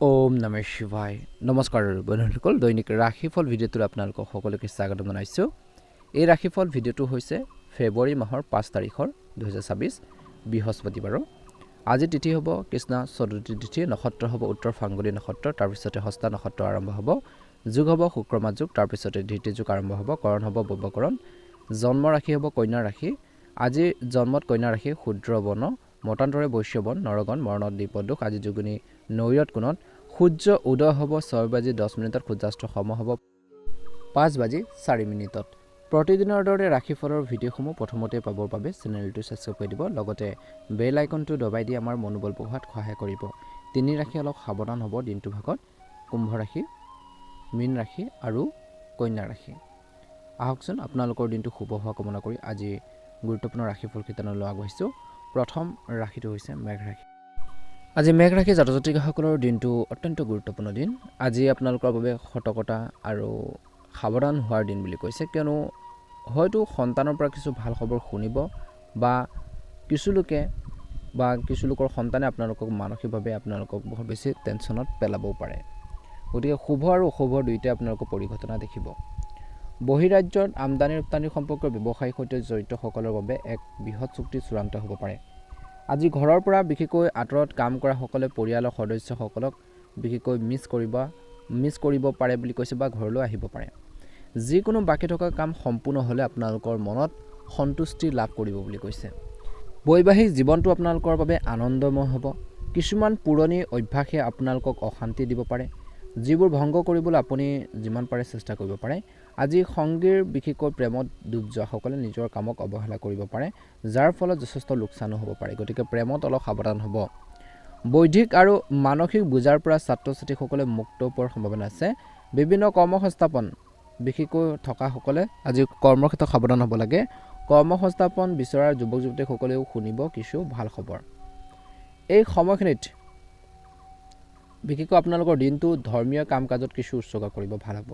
ওম নমঃ শিৱায় নমস্কাৰ বন্ধুসকল দৈনিক ৰাশিফল ভিডিঅ'টোত আপোনালোকক সকলোকে স্বাগত জনাইছোঁ। এই ৰাশিফল ভিডিঅ'টো হৈছে ফেব্ৰুৱাৰী মাহৰ 5 তাৰিখৰ 2026 বৃহস্পতিবাৰৰ। আজি তিথি হ'ব কৃষ্ণ চতুৰ্থী তিথি, নক্ষত্ৰ হ'ব উত্তৰ ফাংগুলী নক্ষত্ৰ, তাৰপিছতে হস্তা নক্ষত্ৰ আৰম্ভ হ'ব, যুগ হ'ব শুক্ৰমাত যুগ, তাৰপিছতে ধৃতি যুগ আৰম্ভ হ'ব, কৰণ হ'ব বব্যকৰণ, জন্ম ৰাশি হ'ব কন্যা ৰাশি। আজি জন্মত কন্যা ৰাশি ক্ষুদ্ৰ বৰ্ণ, মতান্তৰে বৈশ্যবন, নৰগণ, মৰণত দ্বিপদোষ। আজি যোগিনী নৈৰত কোণত, সূৰ্য উদয় হ'ব 6:10 সূৰ্যাস্ত সম হ'ব 5:04। প্ৰতিদিনৰ দৰে ৰাশিফলৰ ভিডিঅ'সমূহ প্ৰথমতে পাবৰ বাবে চেনেলটো ছাবস্ক্ৰাইব কৰি দিব, লগতে বেল আইকনটো দবাই দি আমাৰ মনোবল বঢ়োৱাত সহায় কৰিব। তিনি ৰাশি অলপ সাৱধান হ'ব দিনটোৰ ভাগত, কুম্ভ ৰাশি, মীন ৰাশি আৰু কন্যা ৰাশি। আহকচোন আপোনালোকৰ দিনটো শুভ হোৱা কামনা কৰি আজি গুৰুত্বপূৰ্ণ ৰাশিফল কেইটালৈ আগবাঢ়িছোঁ। প্ৰথম ৰাশিটো হৈছে মেঘ ৰাশি। আজি মেঘ ৰাশি জাতক জাতিকাসকলৰ দিনটো অত্যন্ত গুৰুত্বপূৰ্ণ দিন। আজি আপোনালোকৰ বাবে সতৰ্কতা আৰু সাৱধান হোৱাৰ দিন বুলি কৈছে, কিয়নো হয়তো সন্তানৰ পৰা কিছু ভাল খবৰ শুনিব বা কিছু লোকৰ সন্তানে আপোনালোকক মানসিকভাৱে আপোনালোকক বহুত বেছি টেনশ্যনত পেলাবও পাৰে। গতিকে শুভ আৰু অশুভ দুয়োটাই আপোনালোকৰ পৰিঘটনা দেখিব। বহিৰাজ্যত আমদানি ৰপ্তানি সম্পৰ্কীয় ব্যৱসায়ৰ সৈতে জড়িতসকলৰ বাবে এক বৃহৎ চুক্তি চূড়ান্ত হ'ব পাৰে। আজি ঘৰৰ পৰা বিশেষকৈ আঁতৰত কাম কৰা সকলে পৰিয়ালৰ সদস্যসকলক বিশেষকৈ মিছ কৰিব পাৰে বুলি কৈছে বা ঘৰলৈ আহিব পাৰে। যিকোনো বাকী থকা কাম সম্পূৰ্ণ হ'লে আপোনালোকৰ মনত সন্তুষ্টি লাভ কৰিব বুলি কৈছে। বৈবাহিক জীৱনটো আপোনালোকৰ বাবে আনন্দময় হ'ব। কিছুমান পুৰণি অভ্যাসে আপোনালোকক অশান্তি দিব পাৰে, যিবোৰ ভংগ কৰিবলৈ আপুনি যিমান পাৰে চেষ্টা কৰিব পাৰে। আজি সংগীৰ বিশেষকৈ প্ৰেমত ডুব যোৱাসকলে নিজৰ কামক অৱহেলা কৰিব পাৰে, যাৰ ফলত যথেষ্ট লোকচানো হ'ব পাৰে। গতিকে প্ৰেমত অলপ সাৱধান হ'ব। বৌদ্ধিক আৰু মানসিক বোজাৰ পৰা ছাত্ৰ ছাত্ৰীসকলে মুক্ত পোৱাৰ সম্ভাৱনা আছে। বিভিন্ন কৰ্মসংস্থাপন বিশেষকৈ থকাসকলে আজি কৰ্মক্ষেত্ৰত সাৱধান হ'ব লাগে। কৰ্মসংস্থাপন বিচৰা যুৱক যুৱতীসকলেও শুনিব কিছু ভাল খবৰ। এই সময়খিনিত বিশেষকৈ আপোনালোকৰ দিনটো ধৰ্মীয় কাম কাজত কিছু উৎসৰ্গ কৰিব ভাল হ'ব।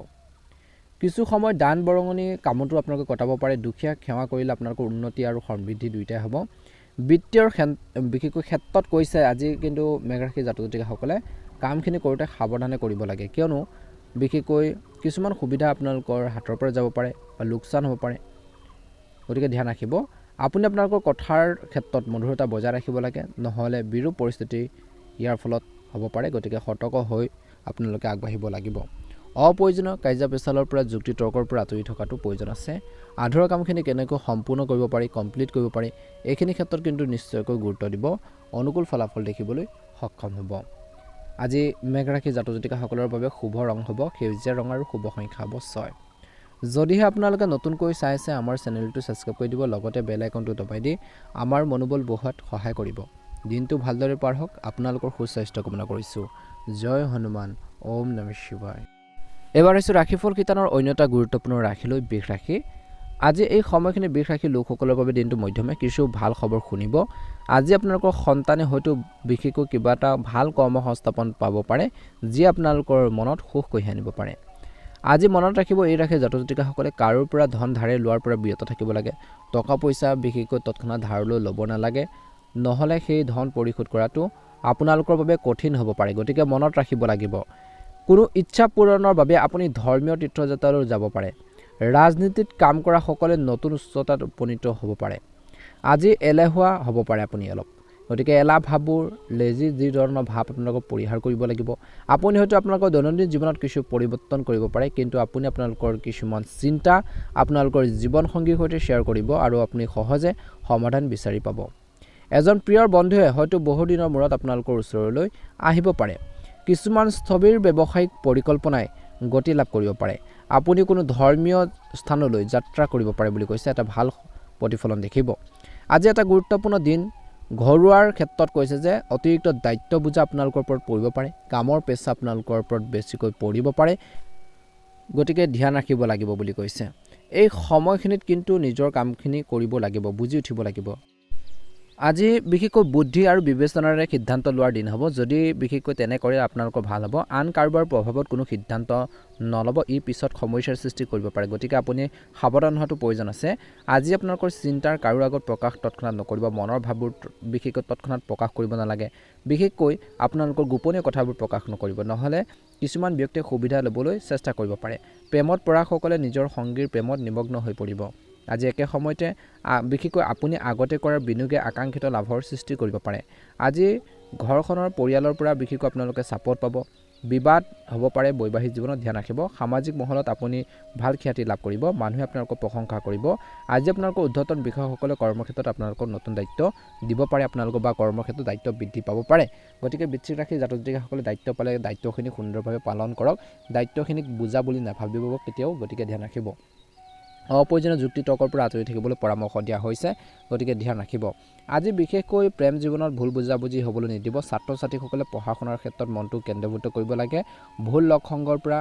কিছু সময় দান বৰঙণি কামতো আপোনালোকে কটাব পাৰে। দুখীয়াক সেৱা কৰিলে আপোনালোকৰ উন্নতি আৰু সমৃদ্ধি দুয়োটাই হ'ব। বিত্তীয় বিশেষকৈ ক্ষেত্ৰত কৈছে আজি কিন্তু মেঘ ৰাশি জাতক জাতিকাসকলে কামখিনি কৰোঁতে সাৱধানে কৰিব লাগে, কিয়নো বিশেষকৈ কিছুমান সুবিধা আপোনালোকৰ হাতৰ পৰা যাব পাৰে বা লোকচান হ'ব পাৰে। গতিকে ধ্যান ৰাখিব। আপুনি আপোনালোকৰ কথাৰ ক্ষেত্ৰত মধুৰতা বজাই ৰাখিব লাগে, নহ'লে বিৰূপ পৰিস্থিতি ইয়াৰ ফলত হ'ব পাৰে। গতিকে সতৰ্ক হৈ আপোনালোকে আগবাঢ়িব লাগিব। অপ্ৰয়োজনীয় কাৰ্য পেচালৰ পৰা যুক্তি তৰ্কৰ পৰা আঁতৰি থকাটো প্ৰয়োজন আছে। আধৰুৱা কামখিনি কেনেকৈ সম্পূৰ্ণ কৰিব পাৰি, কমপ্লিট কৰিব পাৰি, এইখিনি ক্ষেত্ৰত কিন্তু নিশ্চয়কৈ গুৰুত্ব দিব। অনুকূল ফলাফল দেখিবলৈ সক্ষম হ'ব। আজি মেঘ ৰাশি জাতক জাতিকাসকলৰ বাবে শুভ ৰং হ'ব সেউজীয়া ৰং আৰু শুভ সংখ্যা হ'ব 6। যদিহে আপোনালোকে নতুনকৈ চাই আছে আমাৰ চেনেলটো ছাবস্ক্ৰাইব কৰি দিব, লগতে বেল আইকনটো দবাই দি আমাৰ মনোবল বঢ়োৱাত সহায় কৰিব। দিনটো ভালদৰে পাৰ হওক, আপোনালোকৰ সুস্বাস্থ্য কামনা কৰিছোঁ। জয় হনুমান। ওম নমঃ শিৱায়। এবাৰ আহিছোঁ ৰাশিফল কিতানৰ অন্য এটা গুৰুত্বপূৰ্ণ ৰাশিলৈ, বৃষ ৰাশি। আজি এই সময়খিনি বৃষ ৰাশিৰ লোকসকলৰ বাবে দিনটো মধ্যমে, কিছু ভাল খবৰ শুনিব। আজি আপোনালোকৰ সন্তানে হয়তো বিশেষকৈ কিবা এটা ভাল কৰ্মসংস্থাপন পাব পাৰে, যি আপোনালোকৰ মনত সুখ কঢ়িয়াই আনিব পাৰে। আজি মনত ৰাখিব, এই ৰাশিৰ জাতক জাতিকাসকলে কাৰোৰ পৰা ধন ধাৰে লোৱাৰ পৰা বিৰত থাকিব লাগে। টকা পইচা বিশেষকৈ তৎক্ষণাত ধাৰলৈ ল'ব নালাগে, নহ'লে সেই ধন পৰিশোধ কৰাটো আপোনালোকৰ বাবে কঠিন হ'ব পাৰে। গতিকে মনত ৰাখিব লাগিব। কোনো ইচ্ছা পূৰণৰ বাবে আপুনি ধৰ্মীয় তীৰ্থযাত্ৰালৈ যাব পাৰে। ৰাজনীতিত কাম কৰা সকলে নতুন উচ্চতাত উপনীত হ'ব পাৰে। আজি এলেহুৱা হ'ব পাৰে আপুনি অলপ, গতিকে এলাহ ভাৱবোৰ লেজি যি ধৰণৰ ভাৱ আপোনালোকক পৰিহাৰ কৰিব লাগিব। আপুনি হয়তো আপোনালোকৰ দৈনন্দিন জীৱনত কিছু পৰিৱৰ্তন কৰিব পাৰে, কিন্তু আপুনি আপোনালোকৰ কিছুমান চিন্তা আপোনালোকৰ জীৱনসংগীৰ সৈতে শ্বেয়াৰ কৰিব আৰু আপুনি সহজে সমাধান বিচাৰি পাব। এজন প্ৰিয়ৰ বন্ধুৱে হয়তো বহুদিনৰ মূৰত আপোনালোকৰ ওচৰলৈ আহিব পাৰে। কিছুমান স্থবিৰ ব্যৱসায়িক পৰিকল্পনাই গতি লাভ কৰিব পাৰে। আপুনি কোনো ধৰ্মীয় স্থানলৈ যাত্ৰা কৰিব পাৰে বুলি কৈছে, এটা ভাল প্ৰতিফলন দেখিব। আজি এটা গুৰুত্বপূৰ্ণ দিন। ঘৰুৱাৰ ক্ষেত্ৰত কৈছে যে অতিৰিক্ত দায়িত্ব বোজা আপোনালোকৰ ওপৰত পৰিব পাৰে। কামৰ পেচা আপোনালোকৰ ওপৰত বেছিকৈ পৰিব পাৰে, গতিকে ধ্যান ৰাখিব লাগিব বুলি কৈছে। এই সময়খিনিত কিন্তু নিজৰ কামখিনি কৰিব লাগিব, বুজি উঠিব লাগিব। আজি বিশেষকৈ বুদ্ধি আৰু বিবেচনাৰে সিদ্ধান্ত লোৱাৰ দিন হ'ব। যদি বিশেষকৈ তেনে কৰে আপোনালোকৰ ভাল হ'ব। আন কাৰোবাৰ প্ৰভাৱত কোনো সিদ্ধান্ত নল'ব, ই পিছত সমস্যাৰ সৃষ্টি কৰিব পাৰে। গতিকে আপুনি সাৱধান হোৱাটো প্ৰয়োজন আছে। আজি আপোনালোকৰ চিন্তাৰ কাৰো আগত প্ৰকাশ তৎক্ষণাত নকৰিব। মনৰ ভাৱবোৰ বিশেষকৈ তৎক্ষণাত প্ৰকাশ কৰিব নালাগে। বিশেষকৈ আপোনালোকৰ গোপনীয় কথাবোৰ প্ৰকাশ নকৰিব, নহ'লে কিছুমান ব্যক্তিয়ে সুবিধা ল'বলৈ চেষ্টা কৰিব পাৰে। প্ৰেমত পৰাসকলে নিজৰ সংগীৰ প্ৰেমত নিমগ্ন হৈ পৰিব। আজি একে সময়তে বিশেষকৈ আপুনি আগতে কৰাৰ বিনিয়োগে আকাংক্ষিত লাভৰ সৃষ্টি কৰিব পাৰে। আজি ঘৰখনৰ পৰিয়ালৰ পৰা বিশেষকৈ আপোনালোকে ছাপোৰ্ট পাব। বিবাদ হ'ব পাৰে বৈবাহিক জীৱনত, ধ্যান ৰাখিব। সামাজিক মহলত আপুনি ভাল খ্যাতি লাভ কৰিব। মানুহে আপোনালোকক প্ৰশংসা কৰিব। আজি আপোনালোকৰ ঊৰ্ধ্বতন বিষয়াসকলে কৰ্মক্ষেত্ৰত আপোনালোকক নতুন দায়িত্ব দিব পাৰে, আপোনালোকৰ বা কৰ্মক্ষেত্ৰত দায়িত্ব বৃদ্ধি পাব পাৰে। গতিকে বৃশ্চিক ৰাশিৰ জাতক জাতিকাসকলে দায়িত্ব পালে দায়িত্বখিনি সুন্দৰভাৱে পালন কৰক। দায়িত্বখিনিক বুজা বুলি নাভাবিব কেতিয়াও, গতিকে ধ্যান ৰাখিব। অপ্ৰয়োজনীয় যুক্তি তৰ্কৰ পৰা আঁতৰি থাকিবলৈ পৰামৰ্শ দিয়া হৈছে, গতিকে ধ্যান ৰাখিব। আজি বিশেষকৈ প্ৰেম জীৱনত ভুল বুজাবুজি হ'বলৈ নিদিব। ছাত্ৰ ছাত্ৰীসকলে পঢ়া শুনাৰ ক্ষেত্ৰত মনটো কেন্দ্ৰীভূত কৰিব লাগে। ভুল লগ সংগৰ পৰা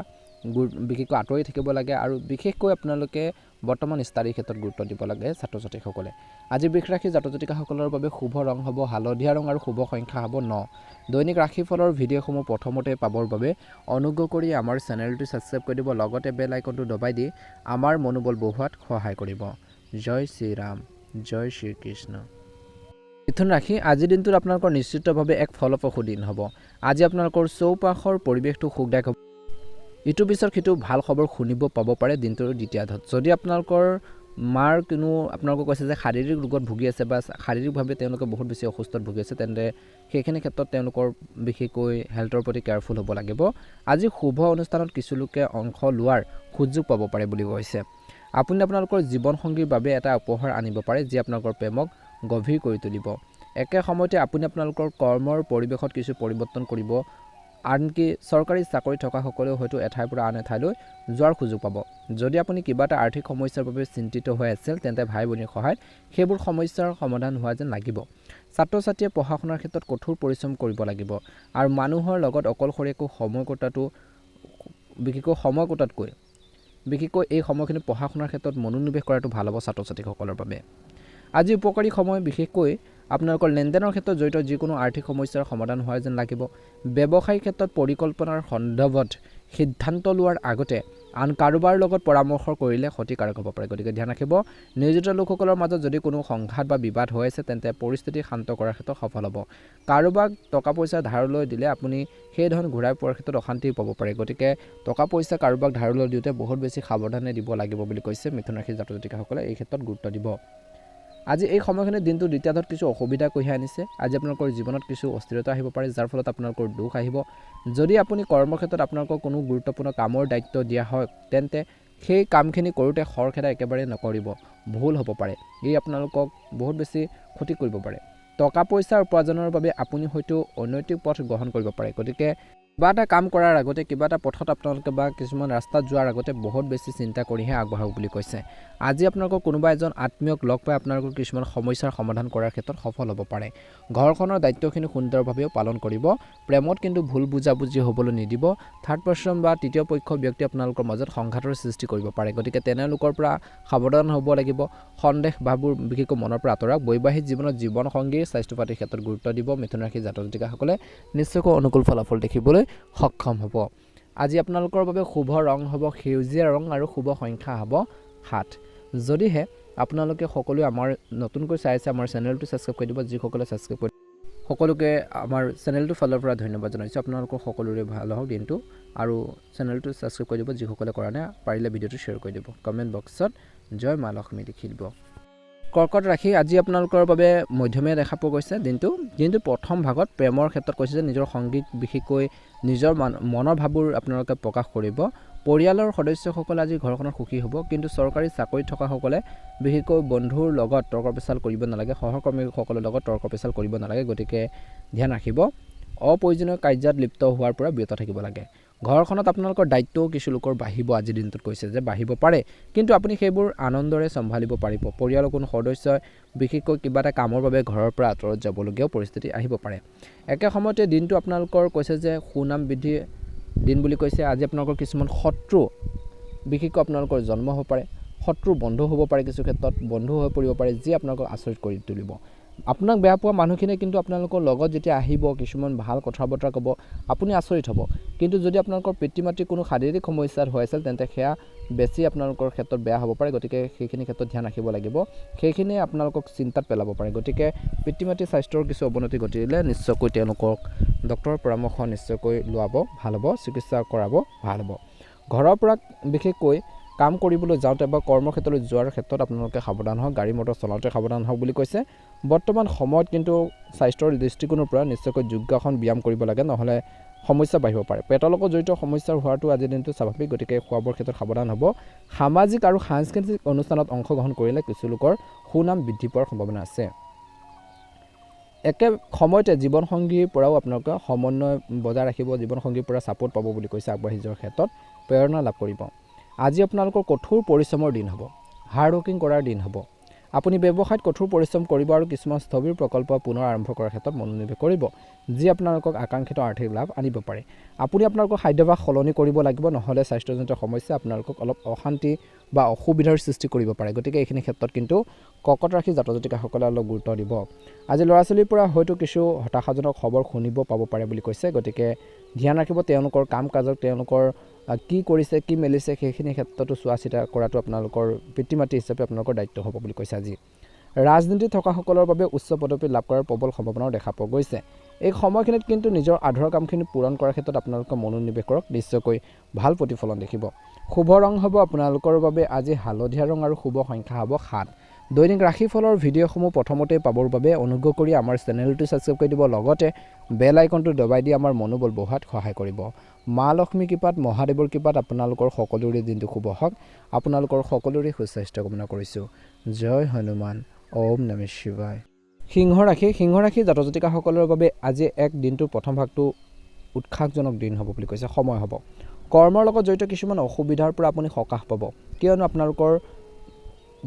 বিশেষকৈ আঁতৰি থাকিব লাগে আৰু বিশেষকৈ আপোনালোকে বৰ্তমান ষ্টাডিৰ ক্ষেত্ৰত গুৰুত্ব দিব লাগে ছাত্ৰ ছাত্ৰীসকলে। আজি বৃষ ৰাশি জাতক জাতিকাসকলৰ বাবে শুভ ৰং হ'ব হালধীয়া ৰং আৰু শুভ সংখ্যা হ'ব 9। দৈনিক ৰাশিফলৰ ভিডিঅ'সমূহ প্ৰথমতে পাবৰ বাবে অনুগ্ৰহ কৰি আমাৰ চেনেলটো ছাবস্ক্ৰাইব কৰি দিব, লগতে বেল আইকনটো দবাই দি আমাৰ মনোবল বঢ়োৱাত সহায় কৰিব। জয় শ্ৰীৰাম, জয় শ্ৰীকৃষ্ণ। মিথুন ৰাশি, আজিৰ দিনটোত আপোনালোকৰ নিশ্চিতভাৱে এক ফলপ্ৰসূ দিন হ'ব। আজি আপোনালোকৰ চৌপাশৰ পৰিৱেশটো সুখদায়ক হ'ব। ইটোৰ পিছত সিটো ভাল খবৰ শুনিব পাব পাৰে দিনটোৰ দ্বিতীয়াৰ্ধত। যদি আপোনালোকৰ মাৰ কোনো আপোনালোকক কৈছে যে শাৰীৰিক ৰোগত ভুগি আছে বা শাৰীৰিকভাৱে তেওঁলোকে বহুত বেছি অসুস্থত ভুগি আছে, তেন্তে সেইখিনি ক্ষেত্ৰত তেওঁলোকৰ বিশেষকৈ হেল্থৰ প্ৰতি কেয়াৰফুল হ'ব লাগিব। আজি শুভ অনুষ্ঠানত কিছু লোকে অংশ লোৱাৰ সুযোগ পাব পাৰে বুলি কৈছে। আপুনি আপোনালোকৰ জীৱনসংগীৰ বাবে এটা উপহাৰ আনিব পাৰে, যি আপোনালোকৰ প্ৰেমক গভীৰ কৰি তুলিব। একে সময়তে আপুনি আপোনালোকৰ কৰ্মৰ পৰিৱেশত কিছু পৰিৱৰ্তন কৰিব। আনকি চৰকাৰী চাকৰি থকাসকলেও হয়তো এঠাইৰ পৰা আন এঠাইলৈ যোৱাৰ সুযোগ পাব। যদি আপুনি কিবা এটা আৰ্থিক সমস্যাৰ বাবে চিন্তিত হৈ আছিল, তেন্তে ভাই ভনীৰ সহায়ত সেইবোৰ সমস্যাৰ সমাধান হোৱা যেন লাগিব। ছাত্ৰ ছাত্ৰীয়ে পঢ়া শুনাৰ ক্ষেত্ৰত কঠোৰ পৰিশ্ৰম কৰিব লাগিব আৰু মানুহৰ লগত অকলশৰীয়াকৈ সময় কটাতকৈ বিশেষকৈ এই সময়খিনি পঢ়া শুনাৰ ক্ষেত্ৰত মনোনিৱেশ কৰাটো ভাল হ'ব ছাত্ৰ ছাত্ৰীসকলৰ বাবে। আজি উপকাৰী সময় বিশেষকৈ আপোনালোকৰ লেনদেনৰ ক্ষেত্ৰত জড়িত যিকোনো আৰ্থিক সমস্যাৰ সমাধান হোৱা যেন লাগিব। ব্যৱসায়িক ক্ষেত্ৰত পৰিকল্পনাৰ সন্দৰ্ভত সিদ্ধান্ত লোৱাৰ আগতে আন কাৰোবাৰ লগত পৰামৰ্শ কৰিলে ক্ষতিকাৰক হ'ব পাৰে, গতিকে ধ্যান ৰাখিব। নিয়োজিত লোকসকলৰ মাজত যদি কোনো সংঘাত বা বিবাদ হৈ আছে, তেন্তে পৰিস্থিতি শান্ত কৰাৰ ক্ষেত্ৰত সফল হ'ব। কাৰোবাক টকা পইচা ধাৰলৈ দিলে আপুনি সেই ধন ঘূৰাই পোৱাৰ ক্ষেত্ৰত অশান্তি পাব পাৰে, গতিকে টকা পইচা কাৰোবাক ধাৰলৈ দিওঁতে বহুত বেছি সাৱধানে দিব লাগিব বুলি কৈছে মিথুন ৰাশিৰ জাতক জাতিকাসকলে। এই ক্ষেত্ৰত গুৰুত্ব দিব। আজি এই সময়খিনিত দিনটো দ্বিতীয়াৰ্ধত কিছু অসুবিধা কঢ়িয়াই আনিছে। আজি আপোনালোকৰ জীৱনত কিছু অস্থিৰতা আহিব পাৰে, যাৰ ফলত আপোনালোকৰ দুখ আহিব। যদি আপুনি কৰ্মক্ষেত্ৰত আপোনালোকৰ কোনো গুৰুত্বপূৰ্ণ কামৰ দায়িত্ব দিয়া হয়, তেন্তে সেই কামখিনি কৰোঁতে খৰখেদা একেবাৰে নকৰিব, ভুল হ'ব পাৰে। ই আপোনালোকক বহুত বেছি ক্ষতি কৰিব পাৰে। টকা পইচাৰ উপাৰ্জনৰ বাবে আপুনি হয়তো অনৈতিক পথ গ্ৰহণ কৰিব পাৰে, গতিকে কিবা এটা কাম কৰাৰ আগতে কিবা এটা পথত আপোনালোকে বা কিছুমান ৰাস্তাত যোৱাৰ আগতে বহুত বেছি চিন্তা কৰিহে আগবাঢ়ক বুলি কৈছে। আজি আপোনালোকৰ কোনোবা এজন আত্মীয়ক লগ পাই আপোনালোকৰ কিছুমান সমস্যাৰ সমাধান কৰাৰ ক্ষেত্ৰত সফল হ'ব পাৰে। ঘৰখনৰ দায়িত্বখিনি সুন্দৰভাৱেও পালন কৰিব। প্ৰেমত কিন্তু ভুল বুজাবুজি হ'বলৈ নিদিব। থাৰ্ড পাৰ্চন বা তৃতীয় পক্ষ ব্যক্তি আপোনালোকৰ মাজত সংঘাতৰ সৃষ্টি কৰিব পাৰে, গতিকে তেনেলোকৰ পৰা সাৱধান হ'ব লাগিব। সন্দেহ ভাৱবোৰ বিশেষকৈ মনৰ পৰা আঁতৰাওক। বৈবাহিক জীৱনত জীৱনসংগীৰ স্বাস্থ্য পাতিৰ ক্ষেত্ৰত গুৰুত্ব দিব। মিথুন ৰাশিৰ জাতক জাতিকাসকলে নিশ্চয়কৈ অনুকূল ফলাফল দেখিবলৈ সক্ষম হ'ব। আজি আপোনালোকৰ বাবে শুভ ৰং হ'ব সেউজীয়া ৰং আৰু শুভ সংখ্যা হ'ব 7। যদিহে আপোনালোকে সকলোৱে আমাৰ নতুনকৈ চাই আছে, আমাৰ চেনেলটো ছাবস্ক্ৰাইব কৰি দিব। যিসকলে ছাবস্ক্ৰাইব কৰি সকলোকে আমাৰ চেনেলটোৰ ফালৰ পৰা ধন্যবাদ জনাইছোঁ। আপোনালোকৰ সকলোৰে ভাল হওক দিনটো, আৰু চেনেলটো ছাবস্ক্ৰাইব কৰি দিব যিসকলে কৰা নাই। পাৰিলে ভিডিঅ'টো শ্বেয়াৰ কৰি দিব। কমেণ্ট বক্সত জয় মা লক্ষ্মী লিখি দিব। কৰ্কট ৰাশি, আজি আপোনালোকৰ বাবে মধ্যমীয়া দেখা পোৱা গৈছে দিনটো প্ৰথম ভাগত প্ৰেমৰ ক্ষেত্ৰত কৈছে যে নিজৰ সংগীত বিশেষকৈ নিজৰ মনৰ ভাৱবোৰ আপোনালোকে প্ৰকাশ কৰিব। পৰিয়ালৰ সদস্যসকলে আজি ঘৰখনত সুখী হ'ব, কিন্তু চৰকাৰী চাকৰিত থকাসকলে বিশেষকৈ বন্ধুৰ লগত তৰ্ক পেচাল কৰিব নালাগে, সহকৰ্মীসকলৰ লগত তৰ্ক পেচাল কৰিব নালাগে, গতিকে ধ্যান ৰাখিব। অপ্ৰয়োজনীয় কাৰ্যত লিপ্ত হোৱাৰ পৰা বিৰত থাকিব লাগে। ঘৰখনত আপোনালোকৰ দায়িত্বও কিছু লোকৰ বাঢ়িব, আজিৰ দিনটোত কৈছে যে বাঢ়িব পাৰে, কিন্তু আপুনি সেইবোৰ আনন্দৰে চম্ভালিব পাৰিব। পৰিয়ালৰ কোনো সদস্যই বিশেষকৈ কিবা এটা কামৰ বাবে ঘৰৰ পৰা আঁতৰত যাবলগীয়াও পৰিস্থিতি আহিব পাৰে। একে সময়তে দিনটো আপোনালোকৰ কৈছে যে সুনাম বৃদ্ধি দিন বুলি কৈছে। আজি আপোনালোকৰ কিছুমান শত্ৰু বিশেষকৈ আপোনালোকৰ জন্ম হ'ব পাৰে, শত্ৰু বন্ধু হ'ব পাৰে, কিছু ক্ষেত্ৰত বন্ধু হৈ পৰিব পাৰে, যি আপোনালোকক আচৰিত কৰি তুলিব। আপোনাক বেয়া পোৱা মানুহখিনিয়ে কিন্তু আপোনালোকৰ লগত যেতিয়া আহিব কিছুমান ভাল কথা বতৰা ক'ব আপুনি আচৰিত হ'ব কিন্তু যদি আপোনালোকৰ পিতৃ মাতৃৰ কোনো শাৰীৰিক সমস্যাত হৈ আছিল তেন্তে সেয়া বেছি আপোনালোকৰ ক্ষেত্ৰত বেয়া হ'ব পাৰে গতিকে সেইখিনি ক্ষেত্ৰত ধ্যান ৰাখিব লাগিব সেইখিনিয়ে আপোনালোকক চিন্তাত পেলাব পাৰে গতিকে পিতৃ মাতৃৰ স্বাস্থ্যৰ কিছু অৱনতি ঘটিলে নিশ্চয়কৈ তেওঁলোকক ডক্তৰৰ পৰামৰ্শ নিশ্চয়কৈ লোৱাব ভাল হ'ব চিকিৎসা কৰাব ভাল হ'ব ঘৰৰ পৰা বিশেষকৈ কাম কৰিবলৈ যাওঁতে বা কৰ্মক্ষেত্ৰলৈ যোৱাৰ ক্ষেত্ৰত আপোনালোকে সাৱধান হওক গাড়ী মটৰ চলাওঁতে সাৱধান হওক বুলি কৈছে বৰ্তমান সময়ত কিন্তু স্বাস্থ্যৰ দৃষ্টিকোণৰ পৰা নিশ্চয়কৈ যোগাসন ব্যায়াম কৰিব লাগে নহ'লে সমস্যা বাঢ়িব পাৰে পেটৰ লগত জড়িত সমস্যা হোৱাটো আজিৰ দিনটো স্বাভাৱিক গতিকে খোৱা বোৱাৰ ক্ষেত্ৰত সাৱধান হ'ব সামাজিক আৰু সাংস্কৃতিক অনুষ্ঠানত অংশগ্ৰহণ কৰিলে কিছু লোকৰ সুনাম বৃদ্ধি পোৱাৰ সম্ভাৱনা আছে একে সময়তে জীৱনসংগীৰ পৰাও আপোনালোকে সমন্বয় বজাই ৰাখিব জীৱনসংগীৰ পৰা ছাপোৰ্ট পাব বুলি কৈছে আগবাঢ়ি যোৱাৰ ক্ষেত্ৰত প্ৰেৰণা লাভ কৰিব আজি আপোনালোকৰ কঠোৰ পৰিশ্ৰমৰ দিন হ'ব হাৰ্ড ৱৰ্কিং কৰাৰ দিন হ'ব আপুনি ব্যৱসায়ত কঠোৰ পৰিশ্ৰম কৰিব আৰু কিছুমান স্থবিৰ প্ৰকল্প পুনৰ আৰম্ভ কৰাৰ ক্ষেত্ৰত মনোনিৱেশ কৰিব যি আপোনালোকক আকাংক্ষিত আৰ্থিক লাভ আনিব পাৰে আপুনি আপোনালোকৰ খাদ্যাভ্যাস সলনি কৰিব লাগিব নহ'লে স্বাস্থ্যজনিত সমস্যা আপোনালোকক অলপ অশান্তি বা অসুবিধাৰ সৃষ্টি কৰিব পাৰে গতিকে এইখিনি ক্ষেত্ৰত কিন্তু ককট ৰাখি জাতক জাতিকাসকলে অলপ গুৰুত্ব দিব আজি ল'ৰা ছোৱালীৰ পৰা হয়তো কিছু হতাশাজনক খবৰ শুনিব পাব পাৰে বুলি কৈছে গতিকে ধ্যান ৰাখিব তেওঁলোকৰ কাম কাজক তেওঁলোকৰ কি কৰিছে কি মেলিছে সেইখিনি ক্ষেত্ৰতো চোৱা চিতা কৰাটো আপোনালোকৰ পিতৃ মাতৃ হিচাপে আপোনালোকৰ দায়িত্ব হ'ব বুলি কৈছে আজি ৰাজনীতিত থকাসকলৰ বাবে উচ্চ পদবী লাভ কৰাৰ প্ৰবল সম্ভাৱনাও দেখা পোৱা গৈছে এই সময়খিনিত কিন্তু নিজৰ আধৰুৱা কামখিনি পূৰণ কৰাৰ ক্ষেত্ৰত আপোনালোকে মনোনিৱেশ কৰক নিশ্চয়কৈ ভাল প্ৰতিফলন দেখিব শুভ ৰং হ'ব আপোনালোকৰ বাবে আজি হালধীয়া ৰং আৰু শুভ সংখ্যা হ'ব 7 দৈনিক ৰাশিফলৰ ভিডিঅ'সমূহ প্ৰথমতে পাবৰ বাবে অনুগ্ৰহ কৰি আমাৰ চেনেলটো ছাবস্ক্ৰাইব কৰি দিব লগতে বেল আইকনটো দবাই দি আমাৰ মনোবল বঢ়োৱাত সহায় কৰিব মা লক্ষ্মী কৃপাত মহাদেৱৰ কৃপাত আপোনালোকৰ সকলোৰে দিনটো শুভ হওক আপোনালোকৰ সকলোৰে সুস্বাস্থ্য কামনা কৰিছোঁ জয় হনুমান ওম নমঃ শিৱায় সিংহ ৰাশি জাতক জাতিকাসকলৰ বাবে আজি এক দিনটোৰ প্ৰথম ভাগটো উৎসাহজনক দিন হ'ব বুলি কৈছে সময় হ'ব কৰ্মৰ লগত জড়িত কিছুমান অসুবিধাৰ পৰা আপুনি সকাহ পাব কিয়নো আপোনালোকৰ